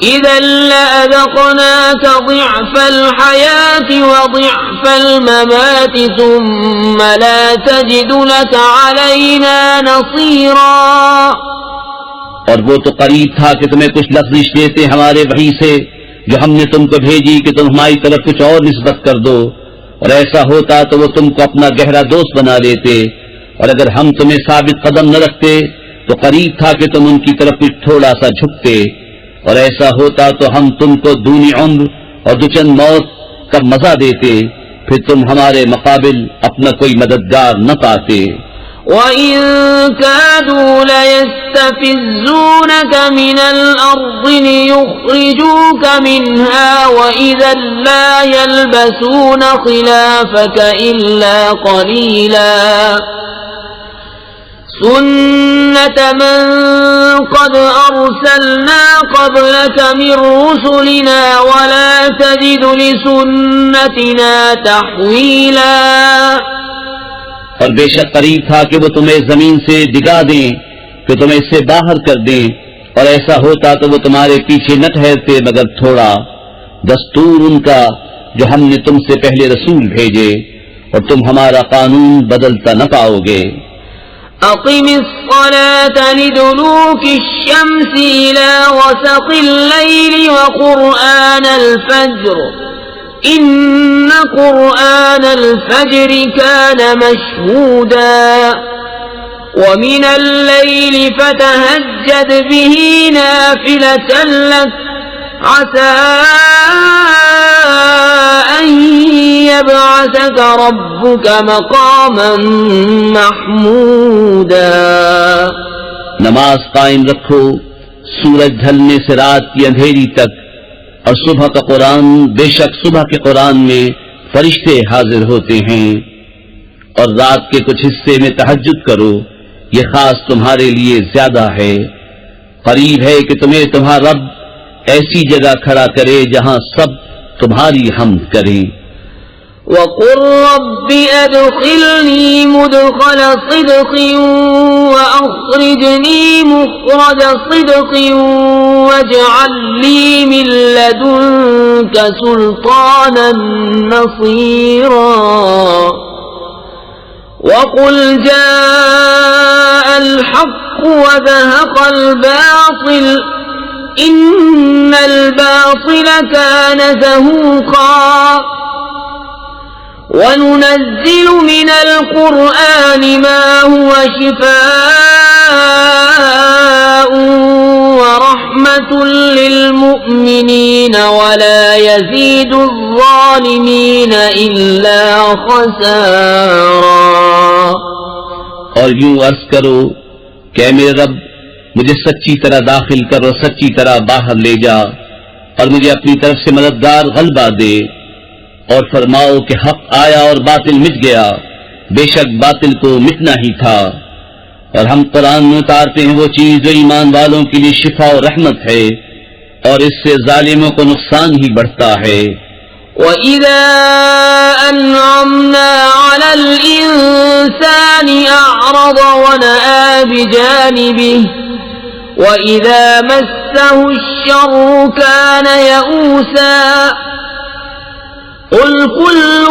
إذا لأذقناك ضعف الحياة وضعف الممات ثم لا تجد لك علينا نصيرا. اور وہ تو قریب تھا کہ تمہیں کچھ لفظ دیتے ہمارے وحی سے جو ہم نے تم کو بھیجی کہ تم ہماری طرف کچھ اور نسبت کر دو، اور ایسا ہوتا تو وہ تم کو اپنا گہرا دوست بنا لیتے، اور اگر ہم تمہیں ثابت قدم نہ رکھتے تو قریب تھا کہ تم ان کی طرف کچھ تھوڑا سا جھکتے، اور ایسا ہوتا تو ہم تم کو دونی عمر اور دوچند موت کا مزہ دیتے، پھر تم ہمارے مقابل اپنا کوئی مددگار نہ پاتے. وَإِن كَادُوا لَيَسْتَفِزُّونَكَ مِنَ الْأَرْضِ لِيُخْرِجُوكَ مِنْهَا وَإِذًا لَّا يَلْبَسُونَ خِلَافَكَ إِلَّا قَلِيلًا سُنَّةَ مَن قَدْ أَرْسَلْنَا قَبْلَكَ مِن رُّسُلِنَا وَلَا تَجِدُ لِسُنَّتِنَا تَحْوِيلًا. اور بے شک قریب تھا کہ وہ تمہیں زمین سے ڈگا دیں کہ تمہیں اس سے باہر کر دیں، اور ایسا ہوتا تو وہ تمہارے پیچھے نہ ٹھہرتے مگر تھوڑا. دستور ان کا جو ہم نے تم سے پہلے رسول بھیجے، اور تم ہمارا قانون بدلتا نہ پاؤ گے. اقم الصلاة لدلوك الشمس إلى غسق الليل وقرآن الفجر إن قرآن الفجر كان مشهودا ومن الليل فتهجد به نافلة لك عسى أن يبعثك ربك مقاما محمودا. نماز قائم رکھو سورج ڈھلنے سے رات کی اندھیری تک، اور صبح کا قرآن، بے شک صبح کے قرآن میں فرشتے حاضر ہوتے ہیں. اور رات کے کچھ حصے میں تہجد کرو، یہ خاص تمہارے لیے زیادہ ہے. قریب ہے کہ تمہیں تمہارا رب ایسی جگہ کھڑا کرے جہاں سب تمہاری حمد کریں. وَقُلْ رَبِّ أَدْخِلْنِي مُدْخَلَ صِدْقٍ وَأَخْرِجْنِي مُخْرَجَ صِدْقٍ وَاجْعَل لِّي مِن لَّدُنكَ سُلْطَانًا نَّصِيرًا. وَقُلْ جَاءَ الْحَقُّ وَزَهَقَ الْبَاطِلُ إِنَّ الْبَاطِلَ كَانَ زَهُوقًا. وَنُنَزِّلُ مِنَ الْقُرْآنِ مَا هُوَ شِفَاءٌ وَرَحْمَةٌ لِّلْمُؤْمِنِينَ وَلَا يَزِيدُ الظَّالِمِينَ إِلَّا خَسَارًا. اور یوں عرض کرو کہ اے میرے رب، مجھے سچی طرح داخل کر اور سچی طرح باہر لے جا، اور مجھے اپنی طرف سے مددگار غلبہ دے. اور فرماؤ کہ حق آیا اور باطل مٹ گیا، بے شک باطل کو مٹنا ہی تھا. اور ہم قرآن میں اتارتے ہیں وہ چیز جو ایمان والوں کے لیے شفا اور رحمت ہے، اور اس سے ظالموں کو نقصان ہی بڑھتا ہے. وَإِذَا أَنْعَمْنَا عَلَى الْإِنسَانِ أَعْرَضَ وَنَأَىٰ بِجَانِبِهِ وَإِذَا مَسَّهُ الشَّرُّ كَانَ يَئُوسًا. قُلْ كُلٌّ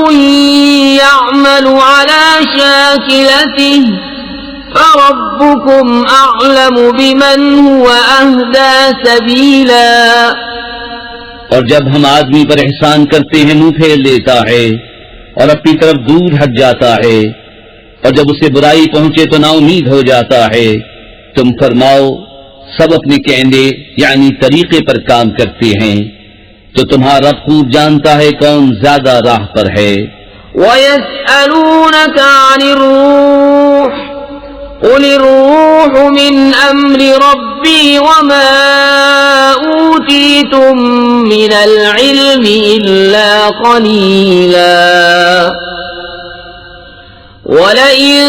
يَعْمَلُ عَلَى شَاكِلَتِهِ فَرَبُّكُمْ أَعْلَمُ بِمَنْ هُوَ أَهْدَىٰ سَبِيلًا. اور جب ہم آدمی پر احسان کرتے ہیں منہ پھیر لیتا ہے اور اپنی طرف دور ہٹ جاتا ہے، اور جب اسے برائی پہنچے تو نا امید ہو جاتا ہے. تم فرماؤ سب اپنے کہنے یعنی طریقے پر کام کرتے ہیں، تو تمہارا خوب جانتا ہے کون زیادہ راہ پر ہے. وَيَسْأَلُونَكَ عَنِ الرُّوحِ قُلِ الرُّوحُ مِنْ أَمْرِ رَبِّي وَمَا أُوتِيتُم مِّنَ الْعِلْمِ إِلَّا قَلِيلًا. وَلَئِن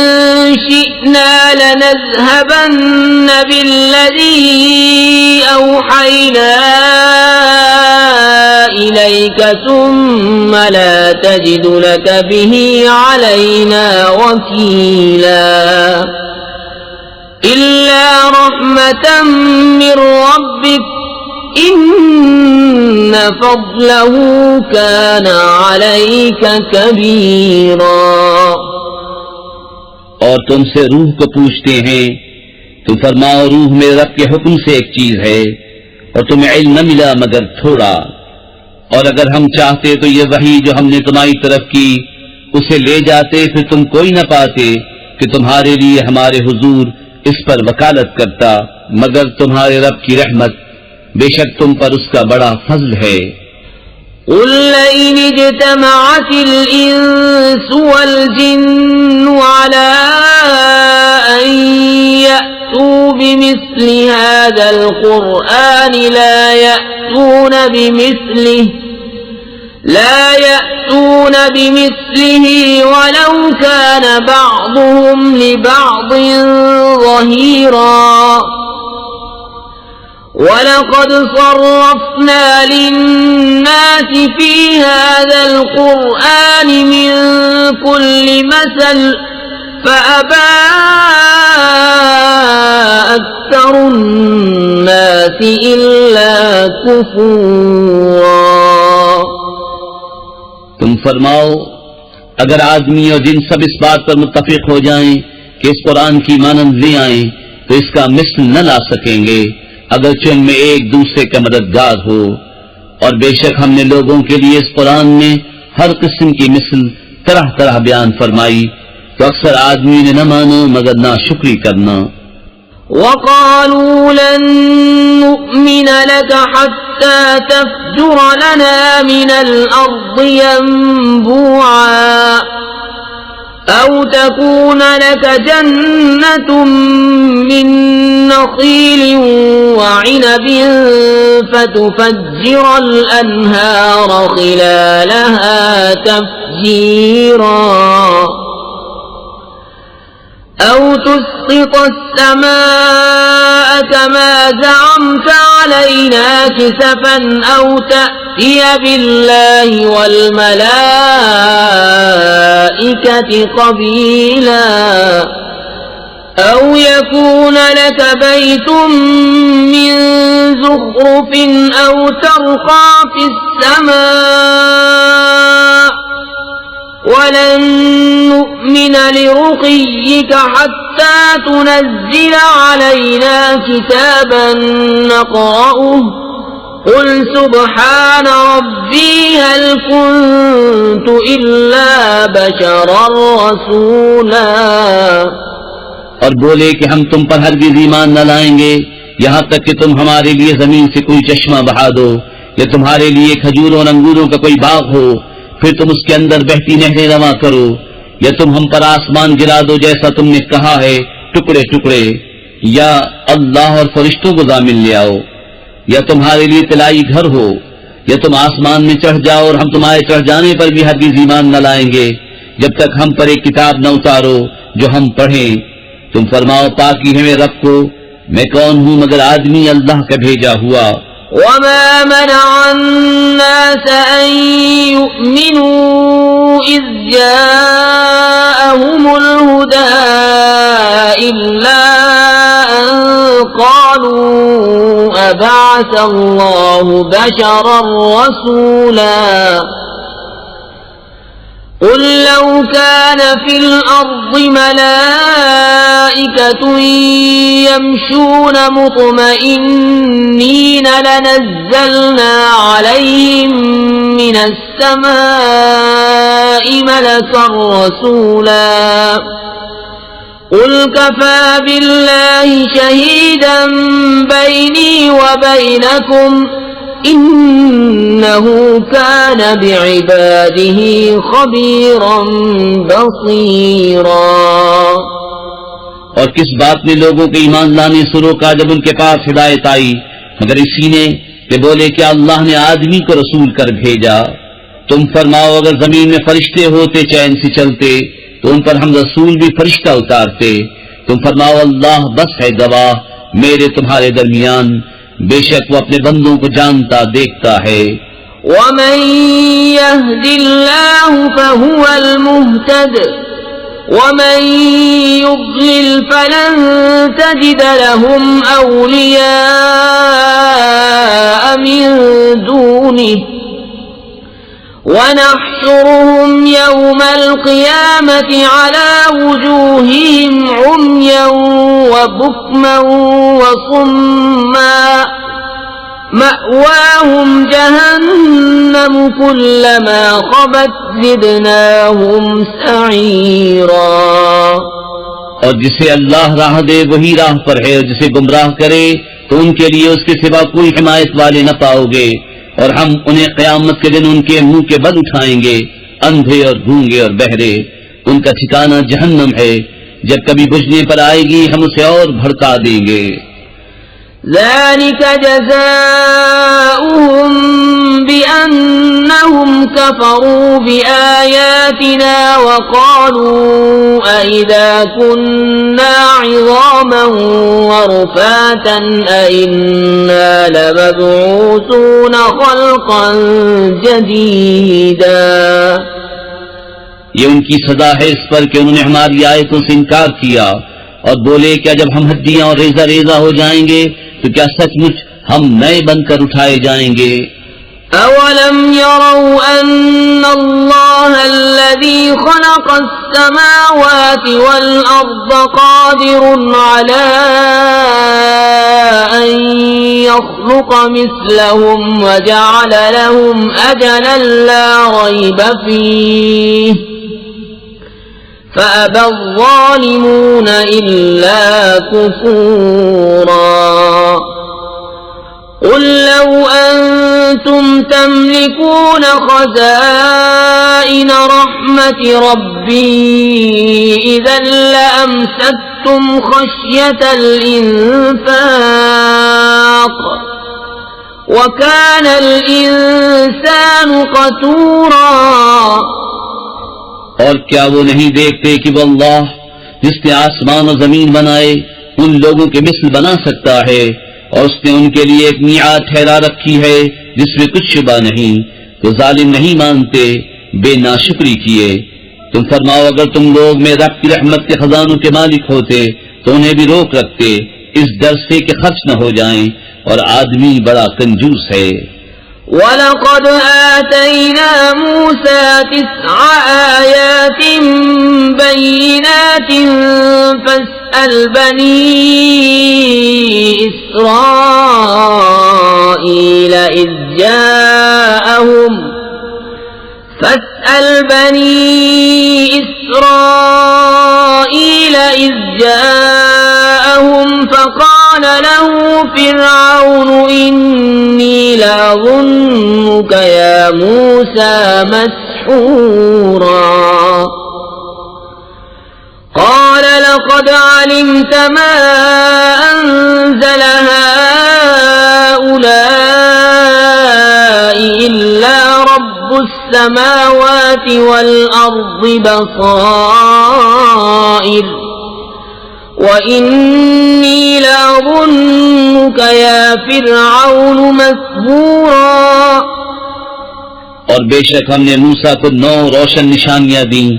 شِئْنَا لَنَذْهَبَنَّ بِالَّذِي أَوْحَيْنَا إِلَيْكَ ثُمَّ لَا تَجِدُ لَكَ بِهِ عَلَيْنَا وَكِيلًا إِلَّا رَحْمَةً مِّن رَّبِّكَ إِنَّ فَضْلَهُ كَانَ عَلَيْكَ كَبِيرًا۔ اور تم سے روح کو پوچھتے ہیں، تم فرماؤ روح میرے رب کے حکم سے ایک چیز ہے، اور تمہیں علم نہ ملا مگر تھوڑا، اور اگر ہم چاہتے تو یہ وحی جو ہم نے تمہاری طرف کی اسے لے جاتے، پھر تم کوئی نہ پاتے کہ تمہارے لیے ہمارے حضور اس پر وکالت کرتا، مگر تمہارے رب کی رحمت، بے شک تم پر اس کا بڑا فضل ہے۔ قُل لَّئِنِ اجْتَمَعَتِ الْإِنسُ وَالْجِنُّ عَلَىٰ أَن يَأْتُوا بِمِثْلِ هَٰذَا الْقُرْآنِ لَا يَأْتُونَ بِمِثْلِهِ وَلَوْ كَانَ بَعْضُهُمْ لِبَعْضٍ ظَهِيرًا۔ وَلَقَدْ صَرَّفْنَا لِلنَّاسِ فِي هَٰذَا الْقُرْآنِ مِن كُلِّ مَثَلٍ فَأَبَىٰ أَكْثَرُ النَّاسِ إِلَّا كُفُورًا۔ تم فرماؤ اگر آدمی اور جن سب اس بات پر متفق ہو جائیں کہ اس قرآن کی مانند لے آئیں تو اس کا مثل نہ لا سکیں گے، اگرچہ ان میں ایک دوسرے کا مددگار ہو، اور بے شک ہم نے لوگوں کے لیے اس قرآن میں ہر قسم کی مثل طرح طرح بیان فرمائی، تو اکثر آدمی نے نہ مانو مگر ناشکری کرنا۔ وَقَالُوا لَن نُّؤْمِنَ لَكَ حَتَّىٰ تَفْجُرَ لَنَا مِنَ الْأَرْضِ يَنبُوعًا أَوْ تَكُونَ لَكَ جَنَّةٌ مِّن نَّخِيلٍ وَعِنَبٍ فَتُفَجِّرَ الْأَنْهَارَ خِلَالَهَا تَفْجِيرًا أَوْ تُسْقِطَ السَّمَاءَ كَمَا زَعَمْتَ عَلَيْنَا كِسَفًا أَوْ تَأْتِيَ بِاللَّهِ وَالْمَلَائِكَةِ قَبِيلًا أَوْ يَكُونَ لَكَ بَيْتٌ مِّن زُخْرُفٍ أَوْ تَرْقَىٰ فِي السَّمَاءِ وَلَن نُّؤْمِنَ لِرُقِيِّكَ حَتَّىٰ تُنَزِّلَ عَلَيْنَا كِتَابًا نَّقْرَؤُهُ قُلْ سُبْحَانَ رَبِّي هَلْ كُنتُ إِلَّا بَشَرًا رَّسُولًا۔ اور بولے کہ ہم تم پر ہرگز ایمان نہ لائیں گے یہاں تک کہ تم ہمارے لیے زمین سے کوئی چشمہ بہا دو، یا تمہارے لیے کھجوروں اور انگوروں کا کوئی باغ ہو، پھر تم اس کے اندر بہتی نہریں رواں کرو، یا تم ہم پر آسمان گرا دو جیسا تم نے کہا ہے ٹکڑے ٹکڑے، یا اللہ اور فرشتوں کو ضامن لے آؤ، یا تمہارے لیے طلائی گھر ہو، یا تم آسمان میں چڑھ جاؤ اور ہم تمہارے چڑھ جانے پر بھی ہرگز ایمان نہ لائیں گے جب تک ہم پر ایک کتاب نہ اتارو جو ہم پڑھیں۔ تم فرماؤ پاکی ہے میرے رب کو، میں کون ہوں مگر آدمی اللہ کا بھیجا ہوا۔ وَمَا مَنَعَ النَّاسَ أَن يُؤْمِنُوا إِذْ جَاءَهُمُ الْهُدَىٰ إِلَّا أَن قَالُوا أَبَعَثَ اللَّهُ بَشَرًا رَّسُولًا قُل لَّوْ كَانَ فِي الْأَرْضِ مَلَائِكَةٌ يَمْشُونَ مُطْمَئِنِّينَ لَنَزَّلْنَا عَلَيْهِم مِّنَ السَّمَاءِ مَلَكًا رَّسُولًا قُلْ كَفَىٰ بِاللَّهِ شَهِيدًا بَيْنِي وَبَيْنَكُمْ إِنَّهُ كَانَ بِعِبَادِهِ خَبِيرًا بَصِيرًا۔ اور کس بات نے لوگوں کے ایمان لانے سے روکا جب ان کے پاس ہدایت آئی مگر اسی نے کہ بولے کہ اللہ نے آدمی کو رسول کر بھیجا۔ تم فرماؤ اگر زمین میں فرشتے ہوتے چین سے چلتے تو ان پر ہم رسول بھی فرشتہ اتارتے. تم فرماؤ اللہ بس ہے گواہ میرے تمہارے درمیان، بے شک وہ اپنے بندوں کو جانتا دیکھتا ہے. ومن يهد الله فهو المهتد ومن يضلل فلن تجد لهم أولياء من دونه ونحشرهم يوم القيامة على وجوههم عميا وبكما وصما مأواهم جهنم كلما خبت زدناهم سعيرا. اور جسے اللہ راہ دے وہی راہ پر ہے، اور جسے گمراہ کرے تو ان کے لیے اس کے سوا کوئی حمایت والے نہ پاؤ گے. اور ہم انہیں قیامت کے دن ان کے منہ کے بل اٹھائیں گے، اندھے اور گونگے اور بہرے. ان کا ٹھکانہ جہنم ہے، جب کبھی بجھنے پر آئے گی ہم اسے اور بھڑکا دیں گے. ذلك جزاؤهم بأنهم كفروا بآياتنا وقالوا أئذا كنا عظاما ورفاتا أئنا لمبعوثون خلقا جديدا. یہ ان کی سزا ہے اس پر کہ انہوں نے ہماری آیتوں سے انکار کیا اور بولے کیا جب ہم ہڈیاں اور ریزہ ریزہ ہو جائیں گے تو کیا سچ مچ ہم نئے بن کر اٹھائے جائیں گے. أولم يروا أن الله الذي خلق السماوات والأرض قادر على أن يخلق مثلهم وجعل لهم أجلا لا ريب فيه فأبى الظالمون إلا كفورا. قل لو أنتم تملكون خزائن رحمة ربي إذا لأمسكتم خشية الإنفاق وكان الإنسان قتورا. اور کیا وہ نہیں دیکھتے کہ وہ اللہ جس نے آسمان و زمین بنائے ان لوگوں کے مثل بنا سکتا ہے، اور اس نے ان کے لیے ایک میعاد ٹھہرا رکھی ہے جس میں کچھ شبہ نہیں، تو ظالم نہیں مانتے، بے ناشکری کیے. تم فرماؤ اگر تم لوگ میں رب کی رحمت کے خزانوں کے مالک ہوتے تو انہیں بھی روک رکھتے اس ڈر سے کہ خرچ نہ ہو جائیں، اور آدمی بڑا کنجوس ہے. وَلَقَدْ آتَيْنَا مُوسَى 9 آيَاتٍ بَيِّنَاتٍ فَاسْأَلْ بَنِي إِسْرَائِيلَ إِذْ جاءهم فقال له فرعون إني لأظنك يا موسى مسحورا. قال لقد علمت ما أنزل هؤلاء إلا رب السماوات والأرض بصائر وَإِنِّي لَأَظُنُّكَ يَا فِرْعَوْنُ مَثْبُورًا. اور بے شک ہم نے موسیٰ کو 9 روشن نشانیاں دیں.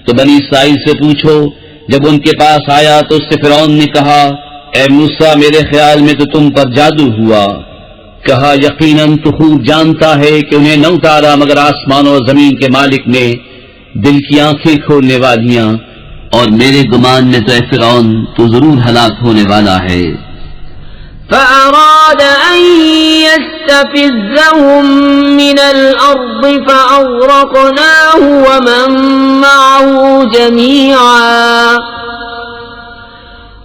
تو بنی اسرائیل سے پوچھو، جب ان کے پاس آیا تو اس سے فرعون نے کہا اے موسیٰ میرے خیال میں تو تم پر جادو ہوا. کہا یقیناً تو خوب جانتا ہے کہ انہیں نہ اتارا مگر آسمان اور زمین کے مالک نے، دل کی آنکھیں کھولنے والیاں، اور میرے گمان میں تو اے فرعون تو ضرور ہلاک ہونے والا ہے. فأراد أن يستفزهم من الأرض فأغرقناه ومن معه جميعا.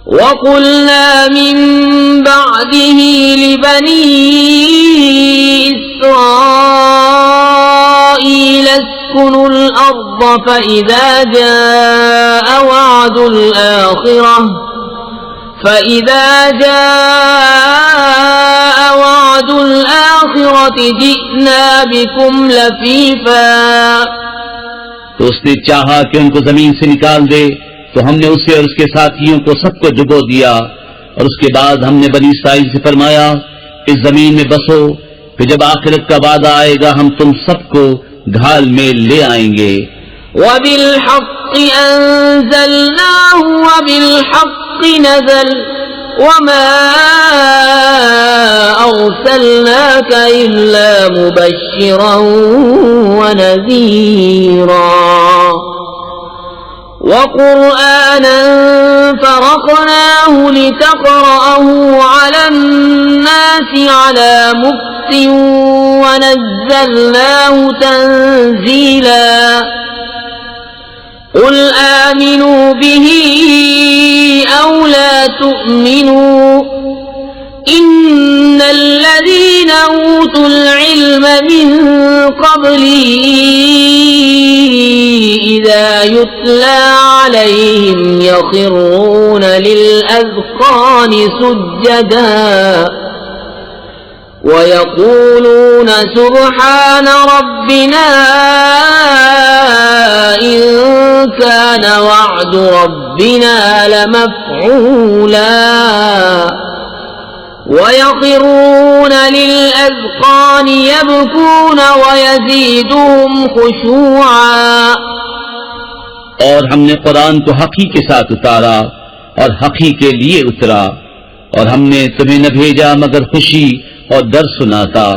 وقلنا من بعده لبني إسرائيل اسكنوا الأرض فإذا جاء وعد الآخرة جئنا بكم لفيفا. تو اس نے چاہا کہ ان کو زمین سے نکال دے، تو ہم نے اسے اور اس کے ساتھیوں کو سب کو ڈبو دیا، اور اس کے بعد ہم نے بنی اسرائیل سے فرمایا اس زمین میں بسو، پھر جب آخرت کا وعدہ آئے گا ہم تم سب کو ڈھال میں لے آئیں گے۔ وَبِالْحَقِّ أَنزَلْنَاهُ وَبِالْحَقِّ نَزَلَ وَمَا أَرْسَلْنَاكَ إِلَّا مُبَشِّرًا وَنَذِيرًا وَقُرْآنًا فَرَقْنَاهُ لِتَقْرَأَهُ عَلَى النَّاسِ عَلَى مُكْثٍ وَنَزَّلْنَاهُ تَنزِيلًا قُلْ آمِنُوا بِهِ أَوْ لَا تُؤْمِنُوا إِنَّ الَّذِينَ أُوتُوا الْعِلْمَ مِنْ قَبْلِهِ إِذَا يُتْلَى عَلَيْهِمْ يَخِرُّونَ لِلْأَذْقَانِ سُجَّدًا وَيَقُولُونَ سُبْحَانَ رَبِّنَا إِن كَانَ وَعْدُ رَبِّنَا لَمَفْعُولًا وَيَخِرُّونَ لِلْأَذْقَانِ يَبْكُونَ وَيَزِيدُهُمْ خُشُوعًا۔ اور ہم نے قرآن کو حقی کے ساتھ اتارا اور حقی کے لیے اترا، اور ہم نے تمہیں نہ بھیجا مگر خوشی اور ڈر سناتا،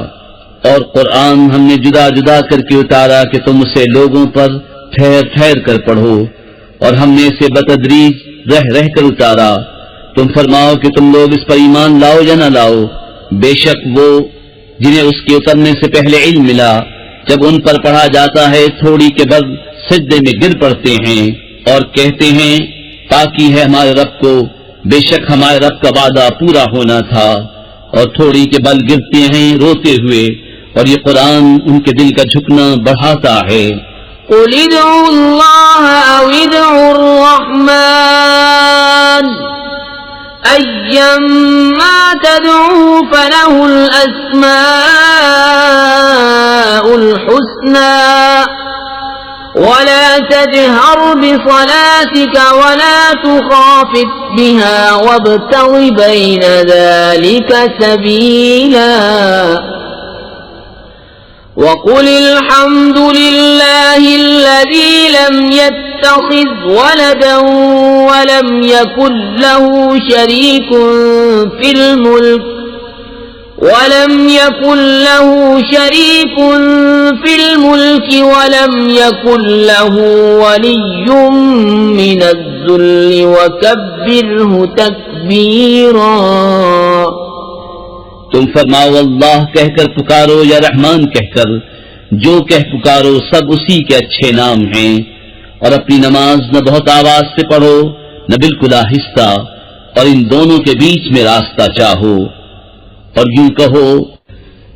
اور قرآن ہم نے جدا جدا کر کے اتارا کہ تم اسے لوگوں پر ٹھہر ٹھہر کر پڑھو، اور ہم نے اسے بتدریج رہ رہ کر اتارا۔ تم فرماؤ کہ تم لوگ اس پر ایمان لاؤ یا نہ لاؤ، بے شک وہ جنہیں اس کے اترنے سے پہلے علم ملا جب ان پر پڑھا جاتا ہے تھوڑی کے بعد سجدے میں گر پڑتے ہیں اور کہتے ہیں پاکی ہے ہمارے رب کو، بے شک ہمارے رب کا وعدہ پورا ہونا تھا، اور تھوڑی کے بل گرتے ہیں روتے ہوئے، اور یہ قرآن ان کے دل کا جھکنا بڑھاتا ہے۔ قُلِ ادْعُوا اللَّهَ أَوِ ادْعُوا الرَّحْمَنَ أَيًّمَّا تَدْعُوا فَلَهُ الْأَسْمَاءُ الْحُسْنَى وَلَا تَجْهَرْ بِصَلَاتِكَ وَلَا تُخَافِتْ بِهَا وَابْتَغِ بَيْنَ ذَلِكَ سَبِيلًا وَقُلِ الْحَمْدُ لِلَّهِ الَّذِي لَمْ يَتَّخِذْ وَلَدًا وَلَمْ يَكُنْ لَهُ شَرِيكٌ فِي الْمُلْكِ ولم يكن له ولي من الذل وكبره تكبيرا۔ تم فرماؤ اللہ کہہ کر پکارو یا رحمان کہہ کر، جو کہہ پکارو سب اسی کے اچھے نام ہیں، اور اپنی نماز نہ بہت آواز سے پڑھو نہ بالکل آہستہ، اور ان دونوں کے بیچ میں راستہ چاہو، اور یوں کہو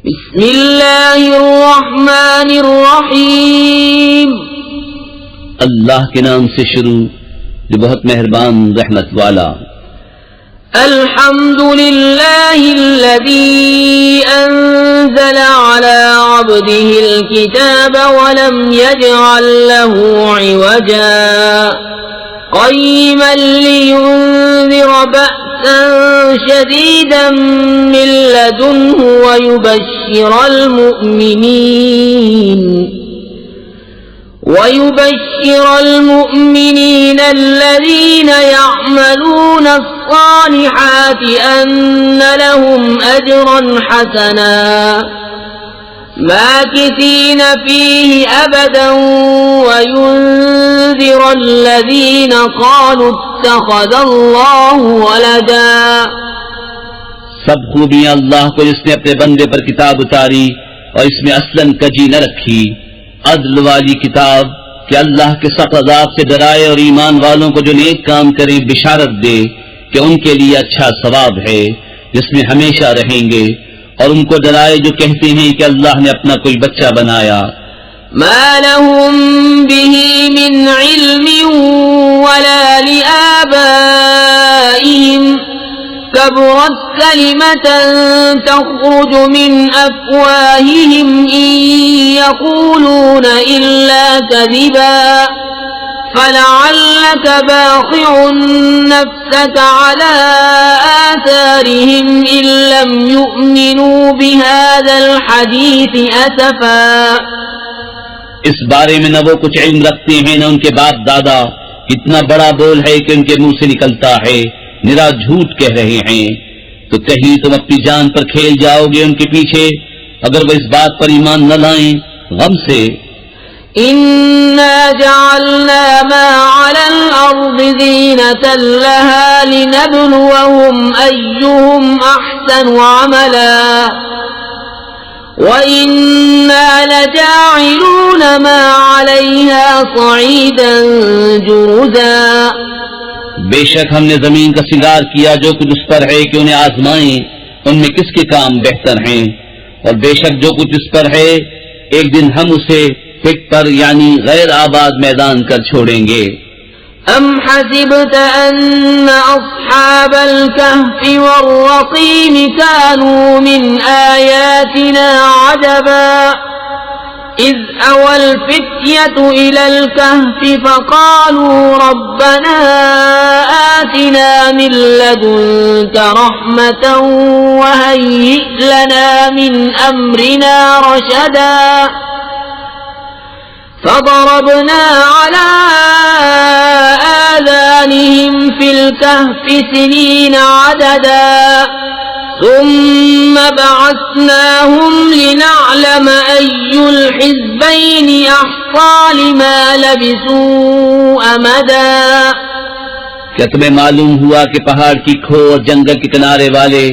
بسم اللہ الرحمن الرحیم، اللہ کے نام سے شروع جو بہت مہربان رحمت والا۔ الحمد للہ الذی انزل على عبده الكتاب ولم يجعل له عوجا قیما لینذر بأسا شديدا من لدنه ويبشر المؤمنين الذين يعملون الصالحات أن لهم أجرا حسنا ماكثين فيه أبدا وينذر الذين قالوا اتخذ الله ولدا۔ سب خوبیاں اللہ کو جس نے اپنے بندے پر کتاب اتاری اور اس میں اصلاً کجی نہ رکھی، عدل والی کتاب کہ اللہ کے سخت عذاب سے ڈرائے اور ایمان والوں کو جو نیک کام کریں بشارت دے کہ ان کے لیے اچھا ثواب ہے جس میں ہمیشہ رہیں گے، اور ان کو ڈرائے جو کہتے ہیں کہ اللہ نے اپنا کوئی بچہ بنایا۔ ما لهم به من علم ولا لآبائهم كبرت كلمة تخرج من أفواههم إن يقولون إلا كذبا فلعلك باخع نفسك على آثارهم إن لم يؤمنوا بهذا الحديث أسفا. اس بارے میں نہ وہ کچھ علم رکھتے ہیں نہ ان کے باپ دادا. اتنا بڑا بول ہے کہ ان کے منہ سے نکلتا ہے، نرا جھوٹ کہہ رہے ہیں. تو کہیں تم اپنی جان پر کھیل جاؤ گے ان کے پیچھے اگر وہ اس بات پر ایمان نہ لائیں. غم سے إنا جعلنا ما على الأرض زينة لها لنبلوهم أيهم أحسن عملا وإنا لجاعلون ما عليها صعيدا جرزا. بے شک ہم نے زمین کا سنگار کیا جو کچھ اس پر ہے کہ انہیں آزمائیں ان میں کس کے کام بہتر ہیں، اور بے شک جو کچھ اس پر ہے ایک دن ہم اسے پک پر یعنی غیر آباد میدان کر چھوڑیں گے. أم حسبت أن أصحاب الكهف والرقيم كانوا من آياتنا عجبا إذ أوى الفتية إلى الكهف فقالوا ربنا آتنا من لدنك رحمة وهيئ لنا من أمرنا رشدا فضربنا على آذانهم في الكهف سنين عددا ثم بعثناهم لنعلم أي الحزبين أحصى لما لبثوا أمدا. کیا تمہیں معلوم ہوا کہ پہاڑ کی کھو اور جنگل کے کنارے والے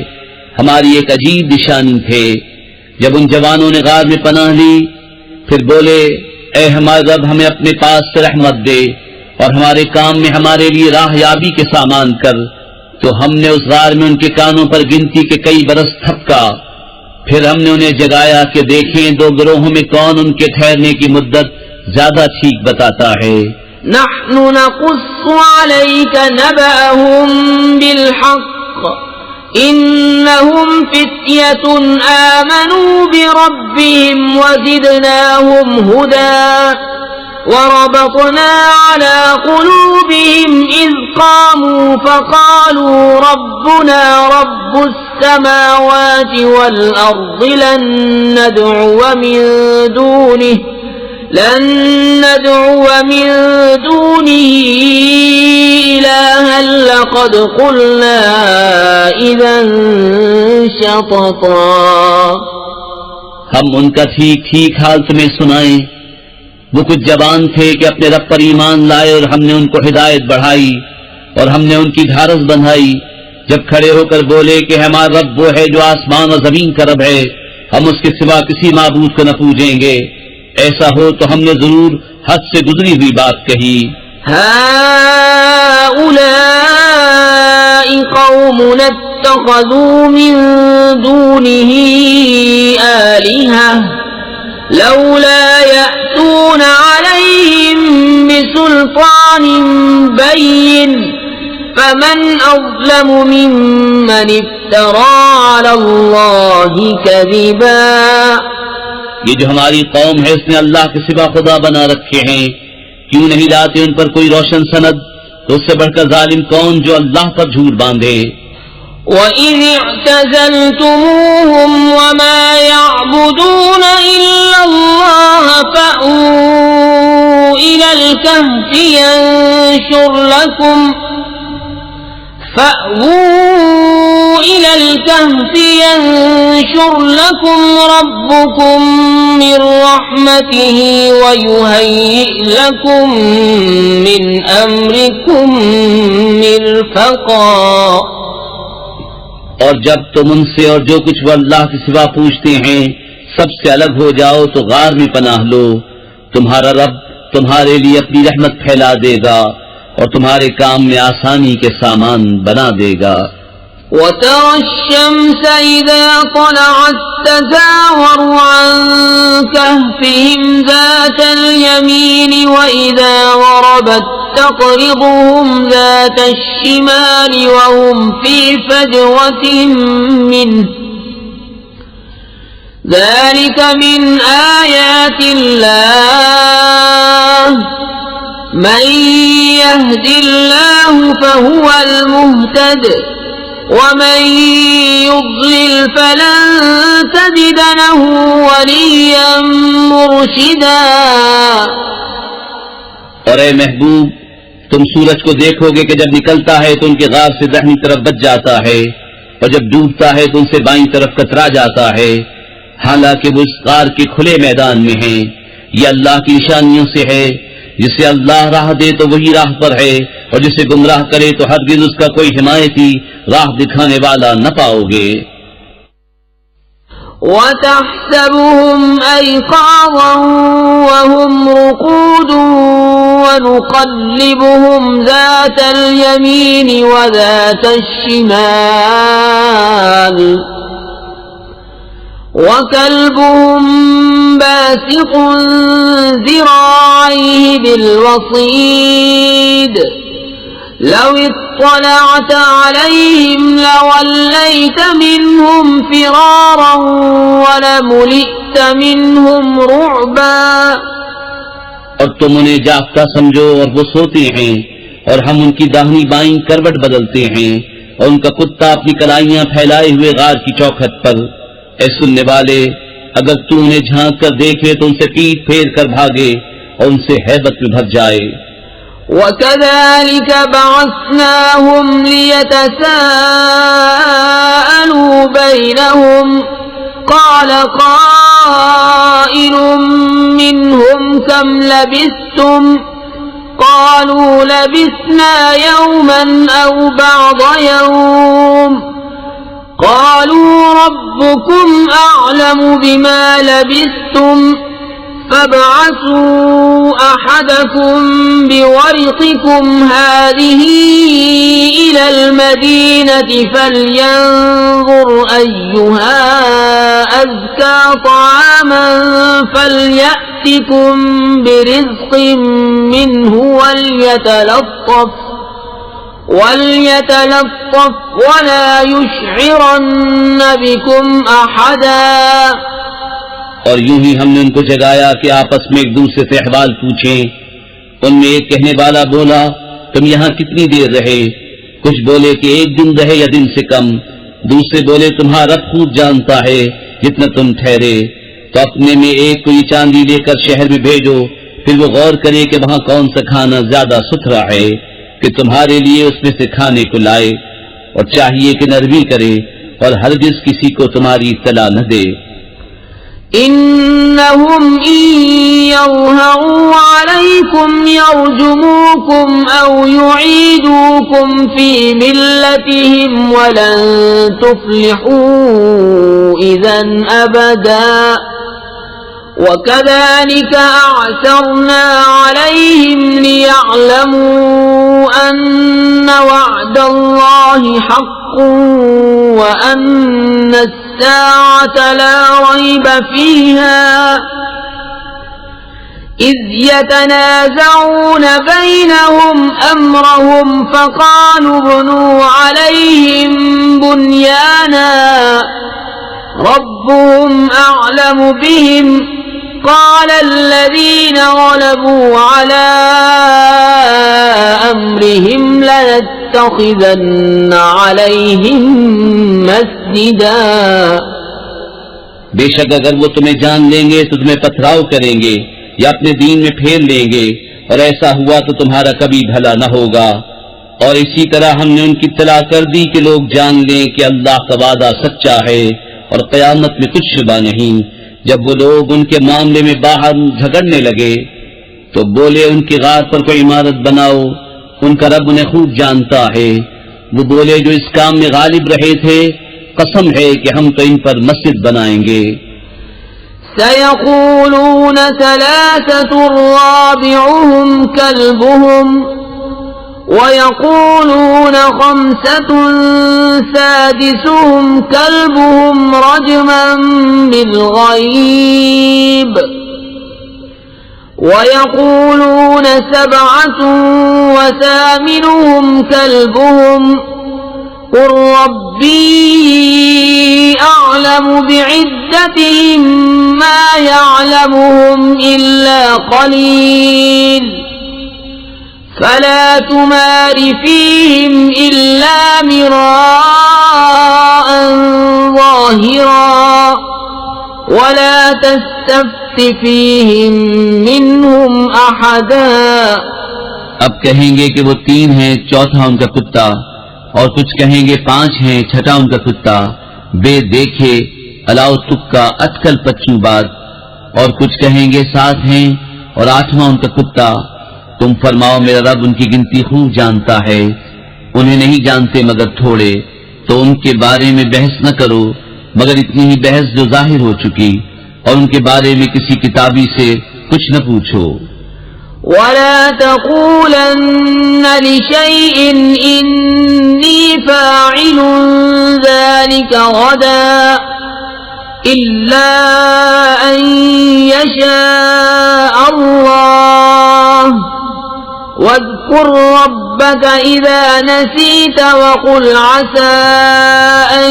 ہماری ایک عجیب نشانی تھے؟ جب ان جوانوں نے غار میں پناہ لی پھر بولے اے ہمارے رب ہمیں اپنے پاس سے رحمت دے اور ہمارے کام میں ہمارے لیے راہ یابی کے سامان کر، تو ہم نے اس غار میں ان کے کانوں پر گنتی کے کئی برس تھپکا. پھر ہم نے انہیں جگایا کہ دیکھیں دو گروہوں میں کون ان کے ٹھہرنے کی مدت زیادہ ٹھیک بتاتا ہے. نحن نقص عليك نبأهم بالحق إنهم فتية آمنوا بربهم وزدناهم هدى وربطنا على قلوبهم إذ قاموا فقالوا ربنا رب السماوات والأرض لن ندعو من دونه إلها لقد قلنا إذا شططا. ہم ان کا ٹھیک ٹھیک حال تمہیں سنائیں. وہ کچھ جوان تھے کہ اپنے رب پر ایمان لائے اور ہم نے ان کو ہدایت بڑھائی اور ہم نے ان کی ڈھارس بندھائی. جب کھڑے ہو کر بولے کہ ہمارا رب وہ ہے جو آسمان اور زمین کا رب ہے، ہم اس کے سوا کسی معبود کو نہ پوجیں گے. ایسا ہو تو ہم نے ضرور حد سے گزری ہوئی بات کہی. هؤلاء قومنا اتخذوا من دونه آلهة لولا يأتون عليهم بسلطان بين فمن أظلم ممن افترى على الله كذبا. یہ جو ہماری قوم ہے اس نے اللہ کے سوا خدا بنا رکھے ہیں، کیوں نہیں لاتے ان پر کوئی روشن سند؟ تو اس سے بڑھ کر ظالم کون جو اللہ پر جھوٹ باندھے. وَإِذِ اعْتَزَلْتُمُوهُمْ وَمَا يَعْبُدُونَ إِلَّا اللَّهَ فَأْوُوا إِلَى الْكَهْفِ ينشر لكم ربكم من رحمته ويهيئ لكم من أمركم مرفقا. اور جب تم ان سے اور جو کچھ وہ اللہ کے سوا پوچھتے ہیں سب سے الگ ہو جاؤ تو غار میں پناہ لو، تمہارا رب تمہارے لیے اپنی رحمت پھیلا دے گا اور تمہارے کام میں آسانی کے سامان بنا دے گا. وَتَرَى الشَّمْسَ إِذَا طَلَعَتْ تَزَاوَرُ عَنْ كَهْفِهِمْ ذَاتَ الْيَمِينِ وَإِذَا غَرَبَتْ تقرضهم ذات الشمال وهم في فجوة منه ذلك من آيات الله من يهد الله فهو المهتد ومن يضلل فلن تجد له وليا مرشدا. اور اے محبوب تم سورج کو دیکھو گے کہ جب نکلتا ہے تو ان کے غار سے داہنی طرف بچ جاتا ہے اور جب ڈوبتا ہے تو ان سے بائیں طرف کترا جاتا ہے، حالانکہ وہ اس غار کے کھلے میدان میں ہیں. یہ اللہ کی نشانیوں سے ہے، جسے اللہ راہ دے تو وہی راہ پر ہے اور جسے گمراہ کرے تو ہرگز اس کا کوئی حمایتی راہ دکھانے والا نہ پاؤ گے. وَتَحْسَبُهُمْ أَيْقَاظًا وَهُمْ رُقُودٌ وَنُقَلِّبُهُمْ ذَاتَ الْيَمِينِ وَذَاتَ الشِّمَالِ وَكَلْبُهُمْ بَاسِطٌ ذِرَاعَيْهِ بِالْوَصِيدِ لَوِ اطَّلَعْتَ عَلَيْهِمْ لَوَلَّيْتَ مِنْهُمْ فِرَارًا وَلَمُلِئْتَ مِنْهُمْ رُعْبًا. اور تم انہیں جاگتا سمجھو اور وہ سوتے ہیں اور ہم ان کی داہنی بائیں کروٹ بدلتے ہیں اور ان کا کتا اپنی کلائیاں پھیلائے ہوئے غار کی چوکھٹ پر. اے سننے والے، اگر تو انہیں جھانک کر دیکھے تو ان سے پیٹ پھیر کر بھاگے اور ان سے ہیبت میں بھر جائے. وَكَذَلِكَ بَعَثْنَاهُمْ لِيَتَسَاءَلُوا بَيْنَهُمْ قَالَ قَائِلٌ مِّنْهُمْ كَمْ لَبِثْتُمْ قَالُوا لَبِثْنَا يَوْمًا أَوْ بَعْضَ يَوْمٍ قَالُوا رَبُّكُمْ أَعْلَمُ بِمَا لَبِثْتُمْ فَابْعَثُوا أَحَدَكُمْ بِوَرِقِكُمْ هَذِهِ إِلَى الْمَدِينَةِ فَلْيَنظُرْ أَيُّهَا أَزْكَى طَعَامًا فَلْيَأْتِكُمْ بِرِزْقٍ مِّنْهُ وَلْيَتَلَطَّفْ وَلَا يُشْعِرَنَّ بِكُمْ أَحَدًا. اور یوں ہی ہم نے ان کو جگایا کہ آپس میں ایک دوسرے سے احوال پوچھیں. ان میں ایک کہنے والا بولا، تم یہاں کتنی دیر رہے؟ کچھ بولے کہ ایک دن رہے یا دن سے کم. دوسرے بولے تمہارا رب خوب جانتا ہے جتنا تم ٹھہرے. تو اپنے میں ایک کو یہ چاندی لے کر شہر میں بھیجو، پھر وہ غور کرے کہ وہاں کون سا کھانا زیادہ ستھرا ہے کہ تمہارے لیے اس میں سے کھانے کو لائے، اور چاہیے کہ نرمی کرے اور ہرگز کسی کو تمہاری اطلاع نہ دے. إنهم إن يظهروا عليكم يرجموكم أو يعيدوكم في ملتهم ولن تفلحوا إذا أبدا. وكذلك أعثرنا عليهم ليعلموا أن وعد الله حق وأن الساعة لا ريب فيها إذ يتنازعون بينهم أمرهم فقالوا ابنوا عليهم بنيانا ربهم أعلم بهم قال الذين غلبوا على أمرهم لنتخذن عليهم مسجدا. بے شک اگر وہ تمہیں جان لیں گے تو تمہیں پتھراؤ کریں گے یا اپنے دین میں پھیر لیں گے، اور ایسا ہوا تو تمہارا کبھی بھلا نہ ہوگا. اور اسی طرح ہم نے ان کی اطلاع کر دی کہ لوگ جان لیں کہ اللہ کا وعدہ سچا ہے اور قیامت میں کچھ شبہ نہیں. جب وہ لوگ ان کے معاملے میں باہر جھگڑنے لگے تو بولے ان کی غار پر کوئی عمارت بناؤ، ان کا رب انہیں خوب جانتا ہے. وہ بولے جو اس کام میں غالب رہے تھے، قسم ہے کہ ہم تو ان پر مسجد بنائیں گے. سيقولون ثلاثة رابعهم كلبهم ويقولون خمسة سادسهم كلبهم رجما بالغيب ويقولون 7 وثامنهم كلبهم قل ربي أعلم بعدتهم ما يعلمهم إلا قليل فلا تمار فيهم إلا مراء ظاهرا ولا تستفت فيهم منهم أحدا. اب کہیں گے کہ وہ 3 ہیں، چوتھا ان کا کتا، اور کچھ کہیں گے 5 ہیں، چھٹا ان کا کتا، بے دیکھے الاؤ تکا اٹکل پچو بات، اور کچھ کہیں گے 7 ہیں اور 8واں ان کا کتا. تم فرماؤ میرا رب ان کی گنتی خوب جانتا ہے، انہیں نہیں جانتے مگر تھوڑے، تو ان کے بارے میں بحث نہ کرو مگر اتنی ہی بحث جو ظاہر ہو چکی، اور ان کے بارے میں کسی کتابی سے کچھ نہ پوچھو. ولا تقولن لشيء إني فاعل ذلك غدا إلا أن يشاء الله واذكر ربك إذا نسيت وقل عسى أن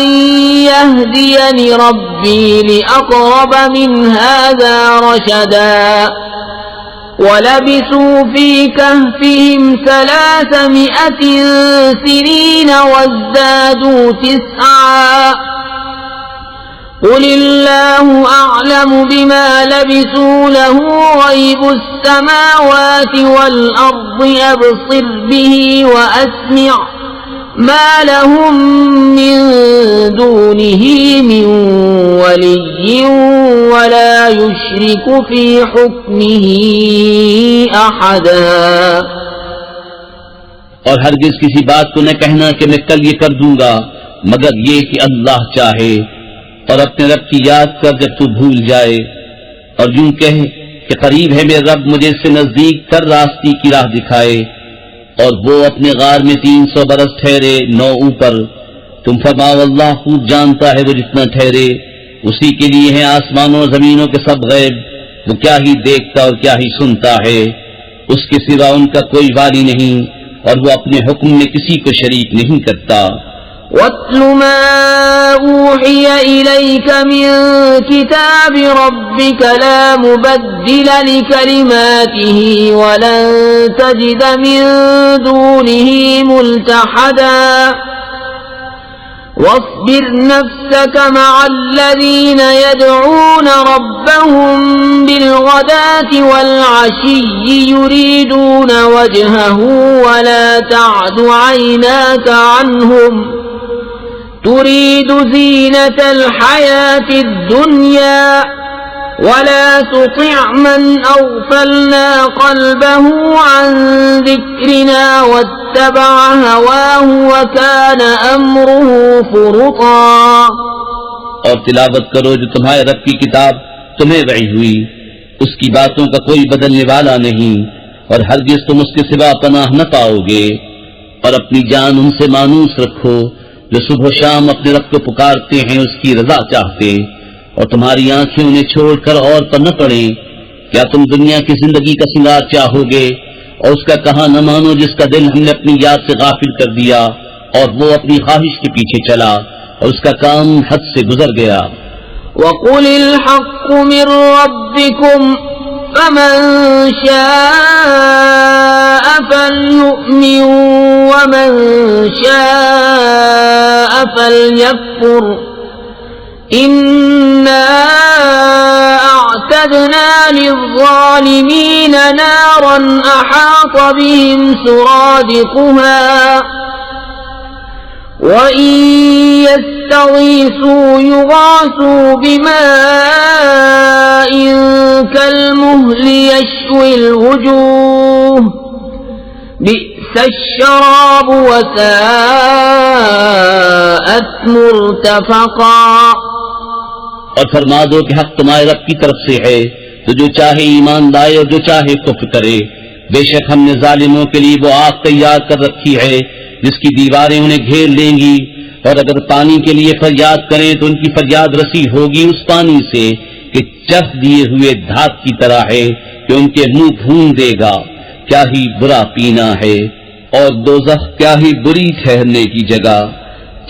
يهديني ربي لأقرب من هذا رشدا. ولبثوا في كهفهم 300 سنين وازدادوا 9 قل الله أعلم بما لبثوا له غيب السماوات والأرض أبصر به وأسمع ما لهم من دونه من ولي ولا يشرك في حكمه أحدا. اور ہرگز کسی بات کو نہ کہنا کہ میں کل یہ کر دوں گا مگر یہ کہ اللہ چاہے، اور اپنے رب کی یاد کر جب تو بھول جائے، اور یوں کہے کہ قریب ہے میرا رب مجھے اس سے نزدیک کر راستی کی راہ دکھائے، اور وہ اپنے غار میں 300 برس ٹھہرے 9 اوپر. تم فرماؤ اللہ خوب جانتا ہے وہ جتنا ٹھہرے، اسی کے لیے ہیں آسمانوں اور زمینوں کے سب غیب، وہ کیا ہی دیکھتا اور کیا ہی سنتا ہے، اس کے سوا ان کا کوئی والی نہیں، اور وہ اپنے حکم میں کسی کو شریک نہیں کرتا. وَاتْلُ مَا أُوحِيَ إِلَيْكَ مِن كِتَابِ رَبِّكَ لَا مُبَدِّلَ لِكَلِمَاتِهِ وَلَن تَجِدَ مِن دُونِهِ مُلْتَحَدًا. وَاصْبِرْ نَفْسَكَ مَعَ الَّذِينَ يَدْعُونَ رَبَّهُم بِالْغَدَاةِ وَالْعَشِيِّ يُرِيدُونَ وَجْهَهُ وَلَا تَعْدُ عَيْنَاكَ عَنْهُمْ تُرِيدُ زِينَةَ الْحَيَاةِ الدُّنْيَا وَلَا تُطِعْ مَنْ أَغْفَلْنَا قَلْبَهُ عَنْ ذِكْرِنَا وَاتَّبَعَ هَوَاهُ وَكَانَ أَمْرُهُ فُرُطًا. اور تلاوت کرو جو تمہارے رب کی کتاب تمہیں وحی ہوئی، اس کی باتوں کا کوئی بدلنے والا نہیں، اور ہرگز تم اس کے سوا پناہ نہ پاؤ گے. اور اپنی جان ان سے مانوس رکھو جو صبح و شام اپنے رب کو پکارتے ہیں اس کی رضا چاہتے، اور تمہاری آنکھیں انہیں چھوڑ کر اور پر نہ پڑیں. کیا تم دنیا کی زندگی کا سنگار چاہو گے اور اس کا کہاں نہ مانو جس کا دل ہم نے اپنی یاد سے غافل کر دیا اور وہ اپنی خواہش کے پیچھے چلا اور اس کا کام حد سے گزر گیا. وَقُلِ الْحَقُّ مِنْ رَبِّكُمْ فَمَنْ شَاءَ فَلْيُؤْمِنْ وَمَنْ شَاءَ فَلْيَكْفُرْ إِنَّا أَعْتَدْنَا لِلظَّالِمِينَ نَارًا أَحَاطَ بِهِمْ سُرَادِقُهَا وَإِن يَسْتَغِيثُوا يُغَاثُوا بِمَاءٍ كَالْمُهْلِ يَشْوِي الْوُجُوهَ بِئْسَ الشَّرَابُ وَسَاءَتْ مُرْتَفَقًا. اور فرما دو کہ حق تمہارے رب کی طرف سے ہے، تو جو چاہے ایمان لائے اور جو چاہے کفر کرے. بے شک ہم نے ظالموں کے لیے وہ آگ تیار کر رکھی ہے جس کی دیواریں انہیں گھیر لیں گی، اور اگر پانی کے لیے فریاد کریں تو ان کی فریاد رسی ہوگی اس پانی سے کہ چف دیے ہوئے دھات کی طرح ہے کہ ان کے منہ بھون دے گا، کیا ہی برا پینا ہے، اور دوزخ کیا ہی بری ٹھہرنے کی جگہ۔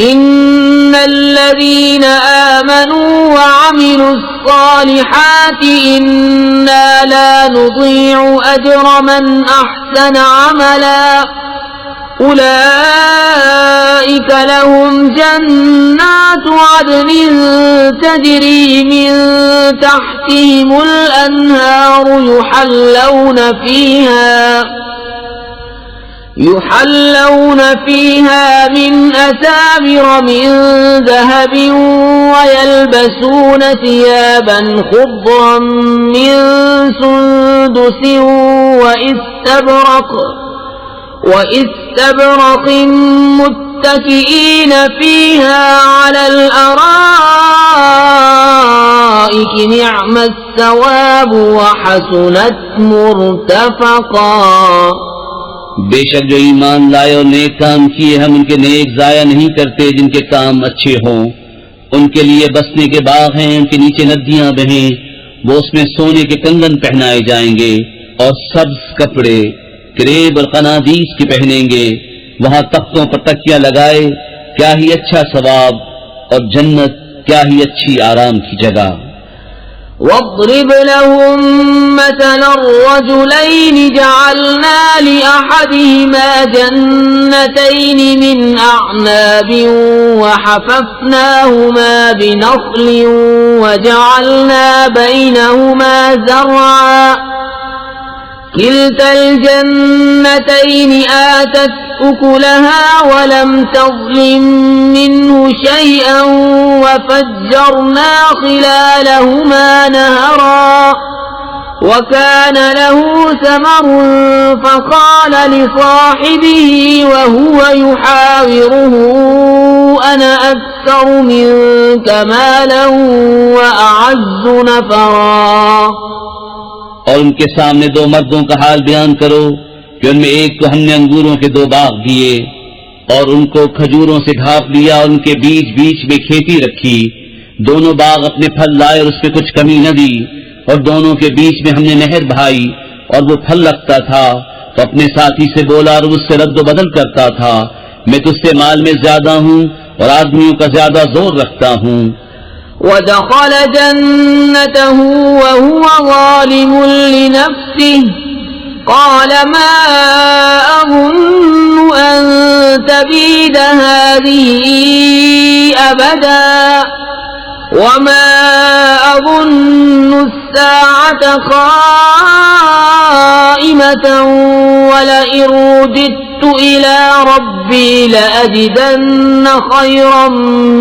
إن الذين آمنوا وعملوا الصالحات إنا لا نضيع أجر من أحسن عملا أولئك لهم جنات عدن تجري من تحتهم الأنهار يحلون فيها من أساور من ذهب ويلبسون ثيابا خضرا من سندس وإستبرق متكئين فيها على الأرائك نعم الثواب وحسنت مرتفقا۔ بے شک جو ایمان لائے اور نیک کام کیے، ہم ان کے نیک ضائع نہیں کرتے جن کے کام اچھے ہوں۔ ان کے لیے بسنے کے باغ ہیں، ان کے نیچے ندیاں بہیں، وہ اس میں سونے کے کنگن پہنائے جائیں گے اور سبز کپڑے کریب اور قنادیس کے پہنیں گے، وہاں تختوں پر تکیاں لگائے، کیا ہی اچھا ثواب، اور جنت کیا ہی اچھی آرام کی جگہ۔ واضرب لهم مثل الرجلين جعلنا لأحدهما جنتين من أعناب وحففناهما بنخل وجعلنا بينهما زرعا كلتا الجنتين آتت أكلها ولم تظلم منه شيئا وفجرنا خلالهما نهرا وكان له ثمر فقال لصاحبه وهو يحاوره أنا أكثر منك مالا وأعز نفرا۔ اور ان کے سامنے دو مردوں کا حال بیان کرو کہ ان میں ایک کو ہم نے انگوروں کے 2 باغ دیے اور ان کو کھجوروں سے ڈھانپ لیا، اور ان کے بیچ بیچ میں کھیتی رکھی، دونوں باغ اپنے پھل لائے اور اس پہ کچھ کمی نہ دی، اور دونوں کے بیچ میں ہم نے نہر بہائی اور وہ پھل رکھتا تھا تو اپنے ساتھی سے بولا اور اس سے رد و بدل کرتا تھا، میں تجھ سے مال میں زیادہ ہوں اور آدمیوں کا زیادہ زور رکھتا ہوں۔ ودخل جنته وهو ظالم لنفسه قال ما أظن أن تبيد هذه أبدا وما أظن الساعة قائمة ولئن رددت إلى ربي لأجدن خيرا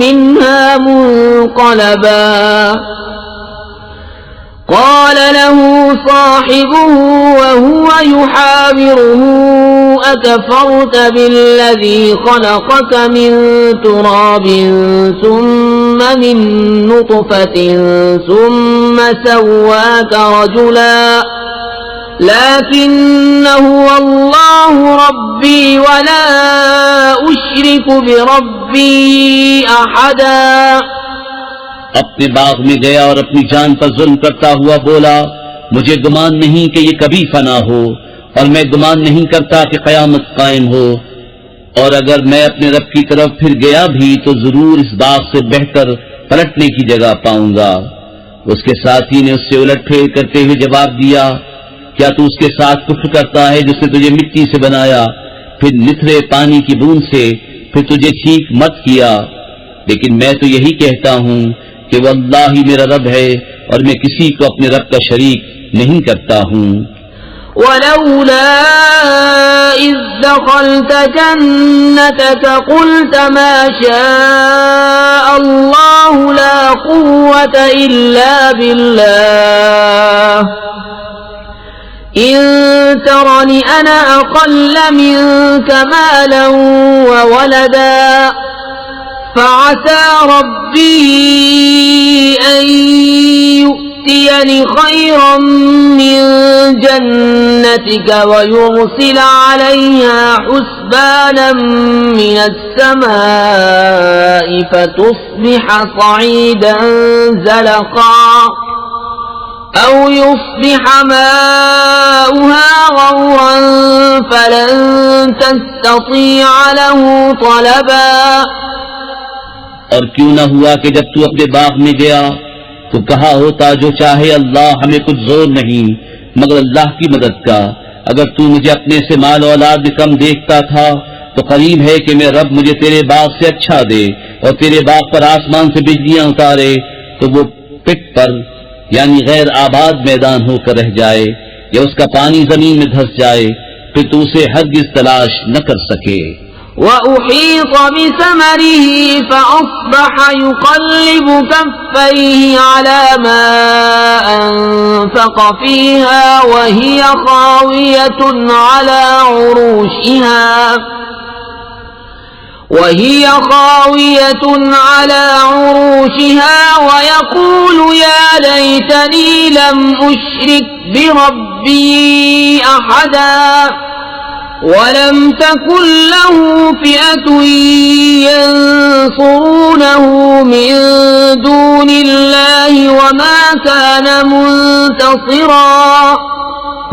منها منقلبا۔ قال له صاحبه وهو يحاوره أكفرت بالذي خلقك من تراب ثم من نطفة ثم سواك رجلا لكن هو الله ربي ولا أشرك بربي أحدا۔ اپنے باغ میں گیا اور اپنی جان پر ظلم کرتا ہوا بولا مجھے گمان نہیں کہ یہ کبھی فنا ہو، اور میں گمان نہیں کرتا کہ قیامت قائم ہو، اور اگر میں اپنے رب کی طرف پھر گیا بھی تو ضرور اس باغ سے بہتر پلٹنے کی جگہ پاؤں گا۔ اس کے ساتھی نے اس سے الٹ پھیر کرتے ہوئے جواب دیا کیا تو اس کے ساتھ کفر کرتا ہے جس نے تجھے مٹی سے بنایا، پھر نتھرے پانی کی بوند سے، پھر تجھے ٹھیک مت کیا؟ لیکن میں تو یہی کہتا ہوں کہ واللہ میرا رب ہے اور میں کسی کو اپنے رب کا شریک نہیں کرتا ہوں۔ ولولا إذ دخلت جنتك قلت ما شاء الله لا قوة إلا بالله إن ترني أنا أقل منك مالا وولدا فعسى ربي أن يؤتيني خيرا من جنتك ويرسل عليها حسبانا من السماء فتصبح صعيدا زلقا أو يصبح ماؤها غورا فلن تستطيع له طلبا. اور کیوں نہ ہوا کہ جب تو اپنے باغ میں گیا تو کہا ہوتا جو چاہے اللہ، ہمیں کچھ زور نہیں مگر اللہ کی مدد کا. اگر تو مجھے اپنے سے مال و اولاد میں کم دیکھتا تھا تو قریب ہے کہ میرا رب مجھے تیرے باغ سے اچھا دے اور تیرے باغ پر آسمان سے بجلیاں اتارے تو وہ پٹ پر یعنی غیر آباد میدان ہو کر رہ جائے یا اس کا پانی زمین میں دھس جائے، پھر تو اسے ہرگز تلاش نہ کر سکے. وَأُحِيطَ بِثَمَرِهِ فَأَصْبَحَ يُقَلِّبُ كَفَّيْهِ عَلَى مَا أَنفَقَ فِيهَا وَهِيَ خَاوِيَةٌ عَلَى عُرُوشِهَا وَيَقُولُ يَا لَيْتَنِي لَمْ أُشْرِكْ بِرَبِّي أَحَدًا وَلَمْ تَكُنْ لَهُ فِئَةٌ يَنصُرُونَهُ مِنْ دُونِ اللَّهِ وَمَا كَانَ مُنْتَصِرًا.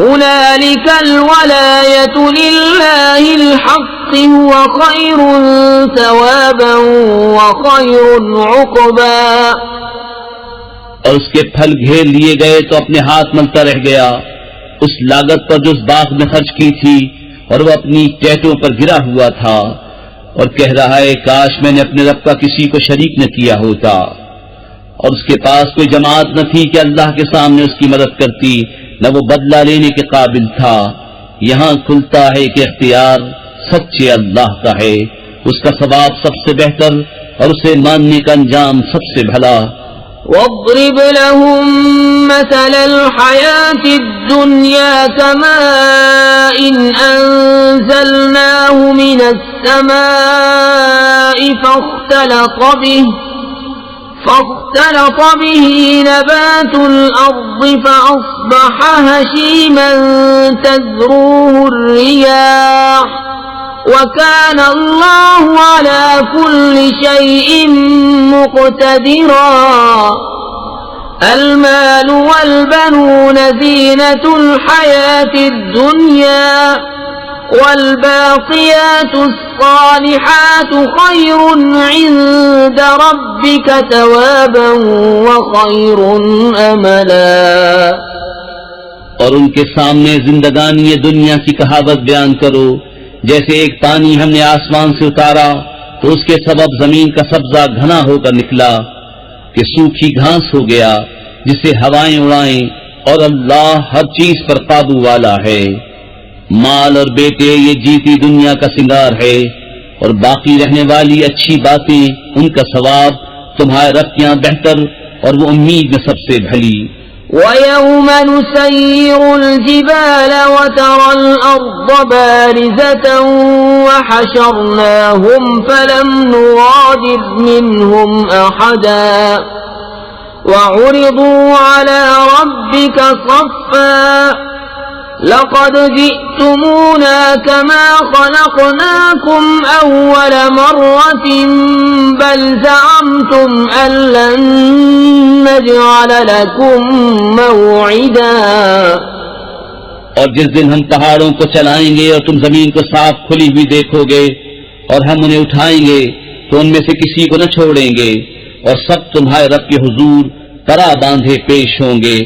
هُنَالِكَ الْوَلَايَةُ لِلَّهِ الْحَقِّ هُوَ خَيْرٌ ثَوَابًا وَخَيْرٌ عُقْبًا. اور اس کے پھل گھیر لیے گئے تو اپنے ہاتھ ملتا رہ گیا اس لاگت پر جو اس باغ میں خرچ کی تھی، اور وہ اپنی ٹہنیوں پر گرا ہوا تھا اور کہہ رہا ہے کاش میں نے اپنے رب کا کسی کو شریک نہ کیا ہوتا. اور اس کے پاس کوئی جماعت نہ تھی کہ اللہ کے سامنے اس کی مدد کرتی، نہ وہ بدلہ لینے کے قابل تھا. یہاں کھلتا ہے کہ اختیار سچے اللہ کا ہے، اس کا ثواب سب سے بہتر اور اسے ماننے کا انجام سب سے بھلا. واضرب لهم مثل الحياة الدنيا كماء أنزلناه من السماء فاختلط به نبات الأرض فأصبح هشيما تذروه الرياح وكان الله على كل شيء مقتدرا. المال والبنون زينة الحياة الدنيا والباقيات الصالحات خير عند ربك ثوابا وخير أملا. اور ان کے سامنے زندگانی دنیا کی کہاوت بیان کرو، جیسے ایک پانی ہم نے آسمان سے اتارا تو اس کے سبب زمین کا سبزہ گھنا ہو کر نکلا کہ سوکھی گھاس ہو گیا جسے ہوائیں اڑائیں، اور اللہ ہر چیز پر قابو والا ہے. مال اور بیٹے یہ جیتی دنیا کا سنگار ہے، اور باقی رہنے والی اچھی باتیں ان کا ثواب تمہارے رب کے یہاں بہتر اور وہ امید میں سب سے بھلی. وَيَوْمَ نُسَيِّرُ الْجِبَالَ وَتَرَى الْأَرْضَ بَارِزَةً وَحَشَرْنَاهُمْ فَلَمْ نُغَادِرْ مِنْهُمْ أَحَدًا وَعُرِضُوا عَلَى رَبِّكَ صَفًّا لَقَدْ جِئْتُمُونَا كَمَا خَلَقْنَاكُمْ أَوَّلَ مَرَّةٍ بَلْ زَعَمْتُمْ أَن لَّن نَّجْعَلَ لَكُم مَّوْعِدًا. اور جس دن ہم پہاڑوں کو چلائیں گے اور تم زمین کو صاف کھلی ہوئی دیکھو گے اور ہم انہیں اٹھائیں گے تو ان میں سے کسی کو نہ چھوڑیں گے، اور سب تمہارے رب کے حضور طرح باندھے پیش ہوں گے.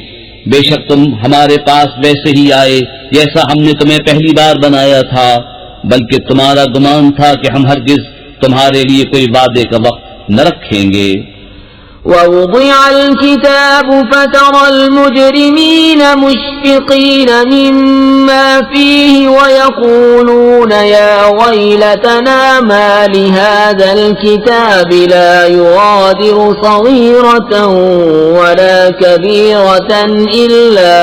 بے شک تم ہمارے پاس ویسے ہی آئے جیسا ہم نے تمہیں پہلی بار بنایا تھا، بلکہ تمہارا گمان تھا کہ ہم ہرگز تمہارے لیے کوئی وعدے کا وقت نہ رکھیں گے. وَوُضِعَ الْكِتَابُ فَتَرَى الْمُجْرِمِينَ مُشْفِقِينَ مِمَّا فِيهِ وَيَقُولُونَ يَا وَيْلَتَنَا مَا لِهَذَا الْكِتَابِ لَا يُغَادِرُ صَغِيرَةً وَلَا كَبِيرَةً إِلَّا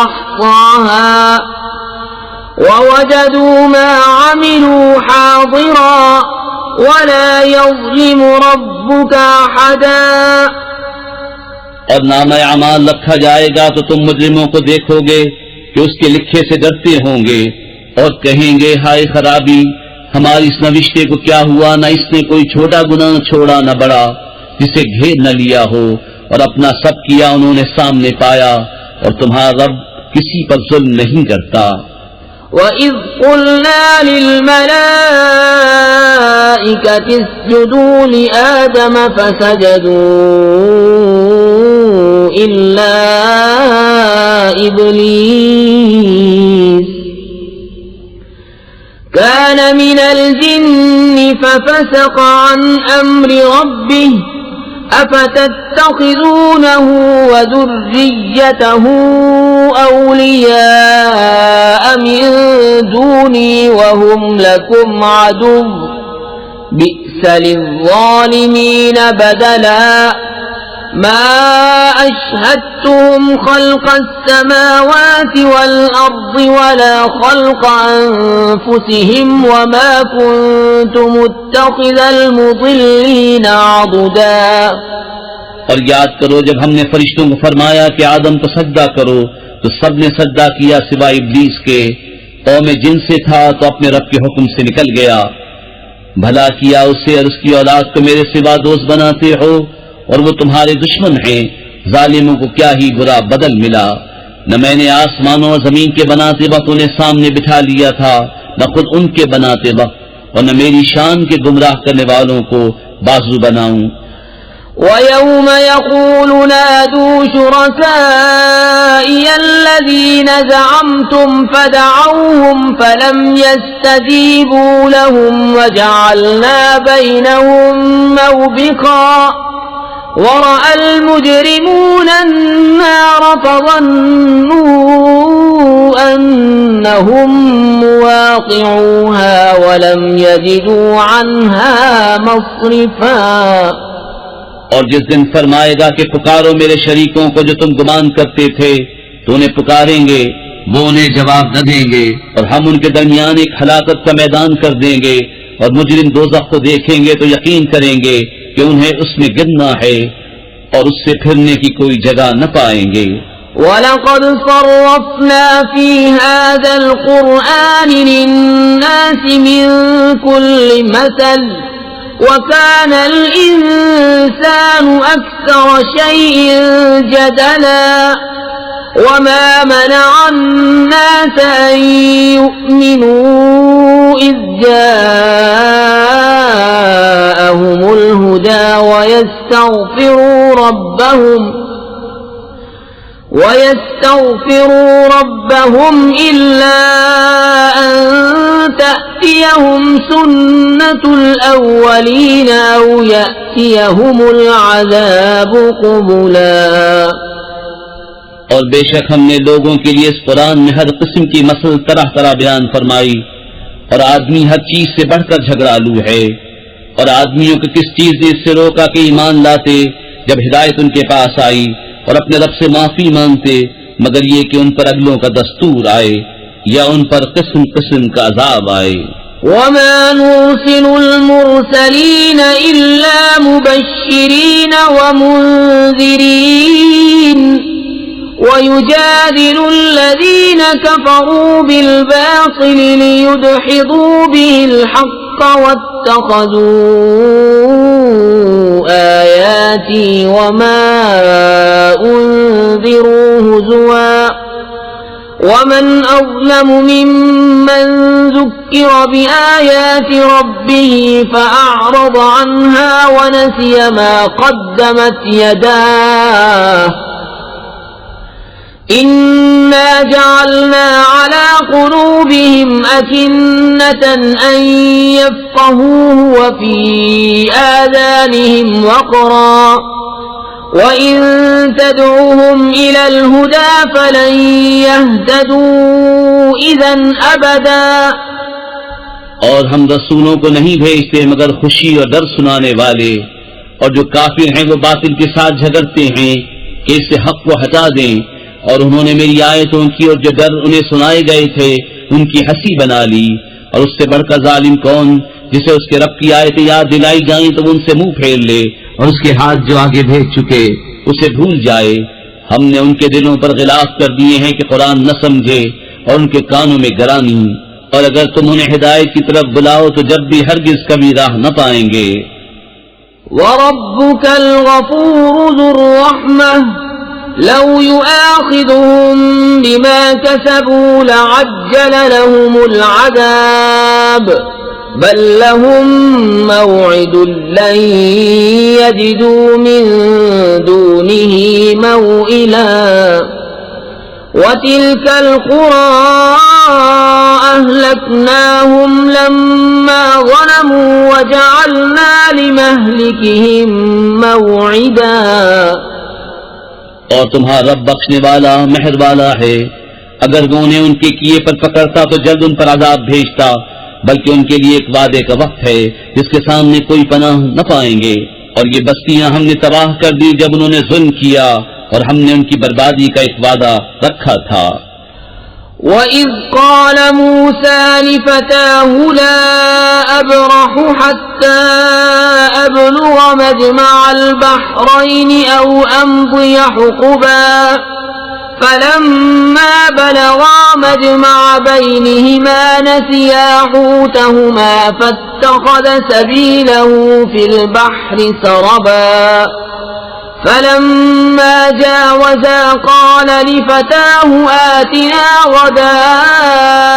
أَحْصَاهَا وَوَجَدُوا مَا عَمِلُوا حَاضِرًا وَلَا يَظْلِمُ رَبُّكَ أَحَدًا. اور نامہ اعمال رکھا جائے گا تو تم مجرموں کو دیکھو گے کہ اس کے لکھے سے ڈرتے ہوں گے اور کہیں گے ہائے خرابی ہماری اس نوشتے کو کیا ہوا، نہ اس نے کوئی چھوٹا گناہ چھوڑا نہ بڑا جسے گھیر نہ لیا ہو، اور اپنا سب کیا انہوں نے سامنے پایا، اور تمہارا رب کسی پر ظلم نہیں کرتا۔ وَإِذْ قُلْنَا لِلْمَلَائِكَةِ اسْجُدُوا لِآدَمَ فَسَجَدُوا إِلَّا إِبْلِيسَ كَانَ مِنَ الْجِنِّ فَفَسَقَ عَنْ أَمْرِ رَبِّهِ أَفَتَتَّخِذُونَهُ وَذُرِّيَّتَهُ أَوْلِيَاءَ مِن دُونِي وَهُمْ لَكُمْ عَدُوٌّ بِئْسَ لِلظَّالِمِينَ بَدَلًا مَا أَشْهَدتُّهُمْ خَلْقَ السَّمَاوَاتِ وَالْأَرْضِ وَلَا خَلْقَ أَنفُسِهِمْ وَمَا كُنتُ مُتَّخِذَ الْمُضِلِّينَ عَضُدًا۔ اور یاد کرو جب ہم نے فرشتوں کو فرمایا کہ آدم کو سجدہ کرو تو سب نے سجدہ کیا سوائے ابلیس کے، قوم جن سے تھا تو اپنے رب کے حکم سے نکل گیا۔ بھلا کیا اسے اور اس کی اولاد کو میرے سوا دوست بناتے ہو، اور وہ تمہارے دشمن ہیں۔ ظالموں کو کیا ہی برا بدل ملا۔ نہ میں نے آسمانوں اور زمین کے بناتے وقت انہیں سامنے بٹھا لیا تھا، نہ خود ان کے بناتے وقت، اور نہ میری شان کے گمراہ کرنے والوں کو بازو بناؤں۔ وَيَوْمَ يَقُولُ نَادُوا شُرَكَائِيَ الَّذِينَ زَعَمْتُمْ فَدَعَوْهُمْ فَلَمْ يَسْتَجِيبُوا لَهُمْ وَجَعَلْنَا بَيْنَهُمْ مَوْبِقًا وَرَأَى الْمُجْرِمُونَ النَّارَ فَظَنُّوا أَنَّهُمْ مُوَاقِعُوهَا وَلَمْ يَجِدُوا عَنْهَا مَصْرِفًا۔ اور جس دن فرمائے گا کہ پکارو میرے شریکوں کو جو تم گمان کرتے تھے تو انہیں پکاریں گے، وہ انہیں جواب نہ دیں گے، اور ہم ان کے درمیان ایک ہلاکت کا میدان کر دیں گے، اور مجرم دوزخ کو دیکھیں گے تو یقین کریں گے کہ انہیں اس میں گرنا ہے اور اس سے پھرنے کی کوئی جگہ نہ پائیں گے۔ وَلَقَدْ صَرَّفْنَا فِي هَذَا الْقُرْآنِ لِلنَّاسِ مِنْ كُلِّ مَثَلٍ وَكَانَ الْإِنسَانُ أَكْثَرَ شَيْءٍ جَدَلًا وَمَا مَنَعَ النَّاسَ أَن يُؤْمِنُوا إِذْ جَاءَهُمُ الْهُدَى وَيَسْتَغْفِرُوا رَبَّهُمْ إِلَّا أَن تَأْتِيَهُمْ سُنَّةُ الْأَوَّلِينَ أَوْ يَأْتِيَهُمُ الْعَذَابُ قُبُلًا۔ اور بے شک ہم نے لوگوں کے لیے اس قرآن میں ہر قسم کی مسل طرح طرح بیان فرمائی، اور آدمی ہر چیز سے بڑھ کر جھگڑالو ہے، اور آدمیوں کو کس چیز نے اس سے روکا کہ ایمان لاتے جب ہدایت ان کے پاس آئی، اور اپنے رب سے معافی مانگتے، مگر یہ کہ ان پر اگلوں کا دستور آئے یا ان پر قسم قسم کا عذاب آئے۔ وَمَا نُرْسِلُ الْمُرْسَلِينَ إِلَّا مُبَشِّرِينَ وَمُنذِرِينَ وَيُجَادِلُ الَّذِينَ كَفَرُوا بِالْبَاطِلِ لِيُدْحِضُوا بِهِ الْحَقَّ وَاتَّخَذُوا آيَاتِي وَمَا أُنذِرُوا هُزُوًا وَمَنْ أَظْلَمُ مِمَّنْ ذُكِّرَ بِآيَاتِ رَبِّهِ فَأَعْرَضَ عَنْهَا وَنَسِيَ مَا قَدَّمَتْ يَدَاهُ إِنَّا جَعَلْنَا عَلَى قُلُوبِهِمْ أَكِنَّةً أَن يَفْقَهُوهُ وَفِي آذَانِهِمْ وَقْرًا وَإِن تَدْعُوهُمْ إِلَى الْهُدَى فَلَن يَهْتَدُوا إِذًا أَبَدًا۔ اور ہم رسولوں کو نہیں بھیجتے مگر خوشی اور ڈر سنانے والے، اور جو کافر ہیں وہ باطل کے ساتھ جھگڑتے ہیں کہ اس سے حق کو ہٹا دیں، اور انہوں نے میری آیتوں کی اور جو ڈر انہیں سنائے گئے تھے ان کی ہنسی بنا لی۔ اور اس سے بڑھ کر ظالم کون جسے اس کے رب کی آیتیں یاد دلائی جائیں تو وہ ان سے منہ پھیر لے، اور اس کے ہاتھ جو آگے بھیج چکے اسے بھول جائے۔ ہم نے ان کے دلوں پر غلاف کر دیے ہیں کہ قرآن نہ سمجھے، اور ان کے کانوں میں گرانی، اور اگر تم انہیں ہدایت کی طرف بلاؤ تو جب بھی ہرگز کبھی راہ نہ پائیں گے۔ وربك الغفور ذو الرحمة لو يؤاخذهم بما كسبوا لعجل لهم العذاب بل لهم موعد لن يجدوا من دونه موئلا وتلك القرى أهلكناهم لما ظلموا وجعلنا لمهلكهم موعدا اور تمہارا رب بخشنے والا مہر والا ہے، اگر وہ انہیں ان کے کیے پر پکڑتا تو جلد ان پر عذاب بھیجتا، بلکہ ان کے لیے ایک وعدے کا وقت ہے جس کے سامنے کوئی پناہ نہ پائیں گے۔ اور یہ بستیاں ہم نے تباہ کر دی جب انہوں نے ظلم کیا، اور ہم نے ان کی بربادی کا ایک وعدہ رکھا تھا۔ وَإِذْ قَالَ مُوسَى لِفَتَاهُ لَا أَبْرَحُ حَتَّى أَبْلُغَ مَجْمَعَ الْبَحْرَيْنِ أَوْ أَمْضِيَ حُقُبًا فَلَمَّا بَلَغَا مَجْمَعَ بَيْنِهِمَا نَسِيَا حُوتَهُمَا فَاتَّخَذَ سَبِيلَهُ فِي الْبَحْرِ سَرَبًا فلما جاوزا قال لفتاه آتنا غداءنا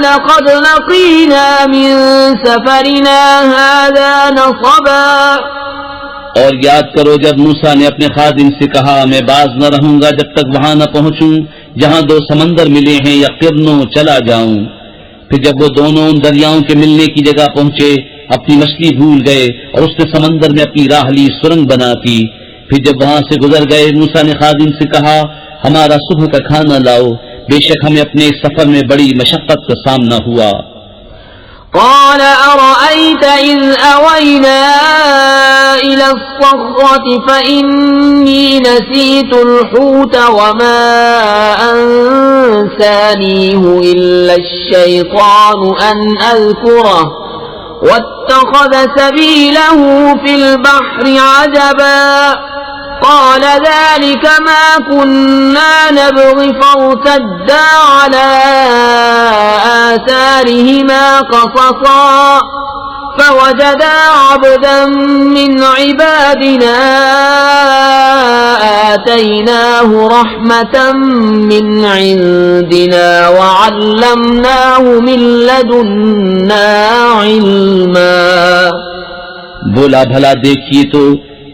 لقد لقينا من سفرنا هذا نصبا اور یاد کرو جب موسیٰ نے اپنے خادم سے کہا میں باز نہ رہوں گا جب تک وہاں نہ پہنچوں جہاں دو سمندر ملے ہیں یا قرنوں چلا جاؤں۔ پھر جب وہ دونوں ان دریاؤں کے ملنے کی جگہ پہنچے اپنی مچھلی بھول گئے اور اس نے سمندر میں اپنی راہ لی سرنگ بناتی۔ پھر جب وہاں سے گزر گئے موسیٰ نے خادم سے کہا ہمارا صبح کا کھانا لاؤ، بے شک ہمیں اپنے اس سفر میں بڑی مشقت کا سامنا ہوا۔ قال أرأيت إذ أوينا إلى الصخرة فإني نسيت الحوت وما أنسانيه إلا الشيطان أن أذكره واتخذ سبيله في البحر عجبا قال ذلك ما كنا نبغي فارتدا على آثارهما قصصا فوجدا عبدا من عبادنا آتيناه رحمة من عندنا وعلمناه من لدنا علما۔ بولا بھلا دیکھیے تو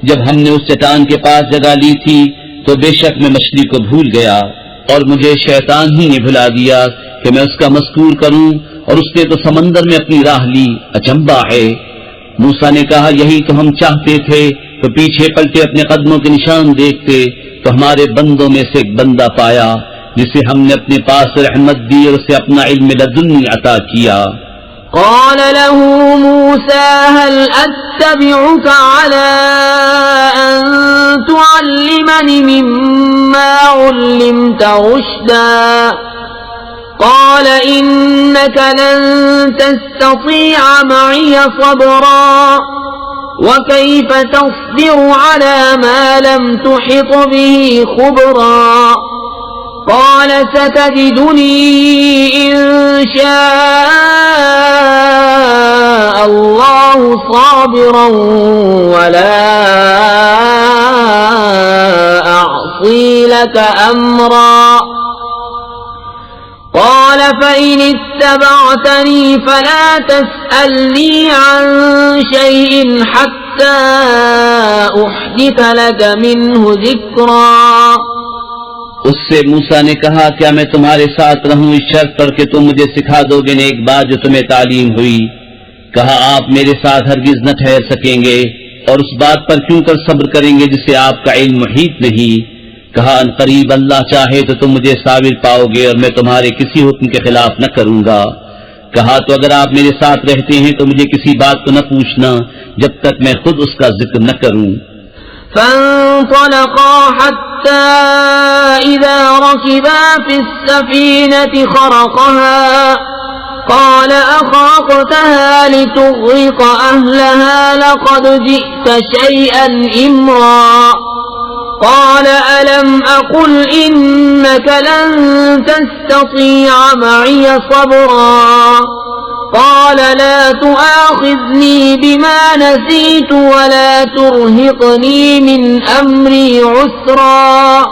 جب ہم نے اس چٹان کے پاس جگہ لی تھی تو بے شک میں مچھلی کو بھول گیا اور مجھے شیطان ہی نے بھلا دیا کہ میں اس کا مذکور کروں، اور اس نے تو سمندر میں اپنی راہ لی، اچنبا ہے۔ موسیٰ نے کہا یہی تو ہم چاہتے تھے، تو پیچھے پلٹے اپنے قدموں کے نشان دیکھتے تو ہمارے بندوں میں سے ایک بندہ پایا جسے ہم نے اپنے پاس رحمت دی اور اسے اپنا علم لدنی عطا کیا۔ قال له موسى هل أتبعك على أن تعلمني مما علمت رشدا قال إنك لن تستطيع معي صبرا وكيف تصبر على ما لم تحط به خبرا قال ستجدني إن شاء الله صابرا ولا أعصي لك أمرا قال فإن اتبعتني فلا تسألني عن شيء حتى أحدث لك منه ذكرا۔ اس سے موسیٰ نے کہا کیا میں تمہارے ساتھ رہوں اس شرط پر کہ تم مجھے سکھا دو گے ایک بات جو تمہیں تعلیم ہوئی؟ کہا آپ میرے ساتھ ہرگز نہ ٹھہر سکیں گے، اور اس بات پر کیوں کر صبر کریں گے جسے آپ کا علم محیط نہیں؟ کہا ان قریب اللہ چاہے تو تم مجھے صابر پاؤ گے اور میں تمہارے کسی حکم کے خلاف نہ کروں گا۔ کہا تو اگر آپ میرے ساتھ رہتے ہیں تو مجھے کسی بات کو نہ پوچھنا جب تک میں خود اس کا ذکر نہ کروں۔ فانطلقا حتى إذا ركبا في السفينة خرقها قال أخرقتها لتغرق أهلها لقد جئت شيئا إمرا قال ألم أقل إنك لن تستطيع معي صبرا قال لا تؤاخذني بما نسيت ولا ترهقني من أمري عسرا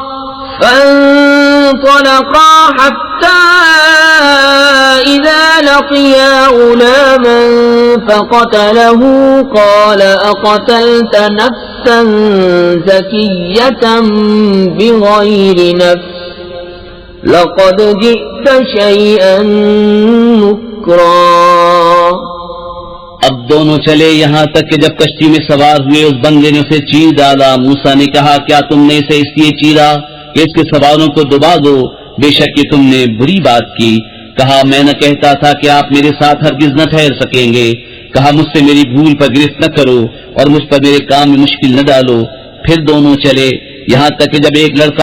فانطلقا حتى إذا لقيا غلاما فقتله قال أقتلت نفسا زكية بغير نفس لقد جئت شيئا نكرا. اب دونوں چلے یہاں تک کہ جب کشتی میں سوار ہوئے اس بندے نے اسے چیر ڈالا. موسیٰ نے کہا کیا تم نے اسے اس لیے چیرا کہ اس کے سواروں کو دبا دو؟ بے شک یہ تم نے بری بات کی. کہا میں نہ کہتا تھا کہ آپ میرے ساتھ ہرگز نہ ٹھہر سکیں گے. کہا مجھ سے میری بھول پر گرفت نہ کرو اور مجھ پر میرے کام میں مشکل نہ ڈالو. پھر دونوں چلے یہاں تک کہ جب ایک لڑکا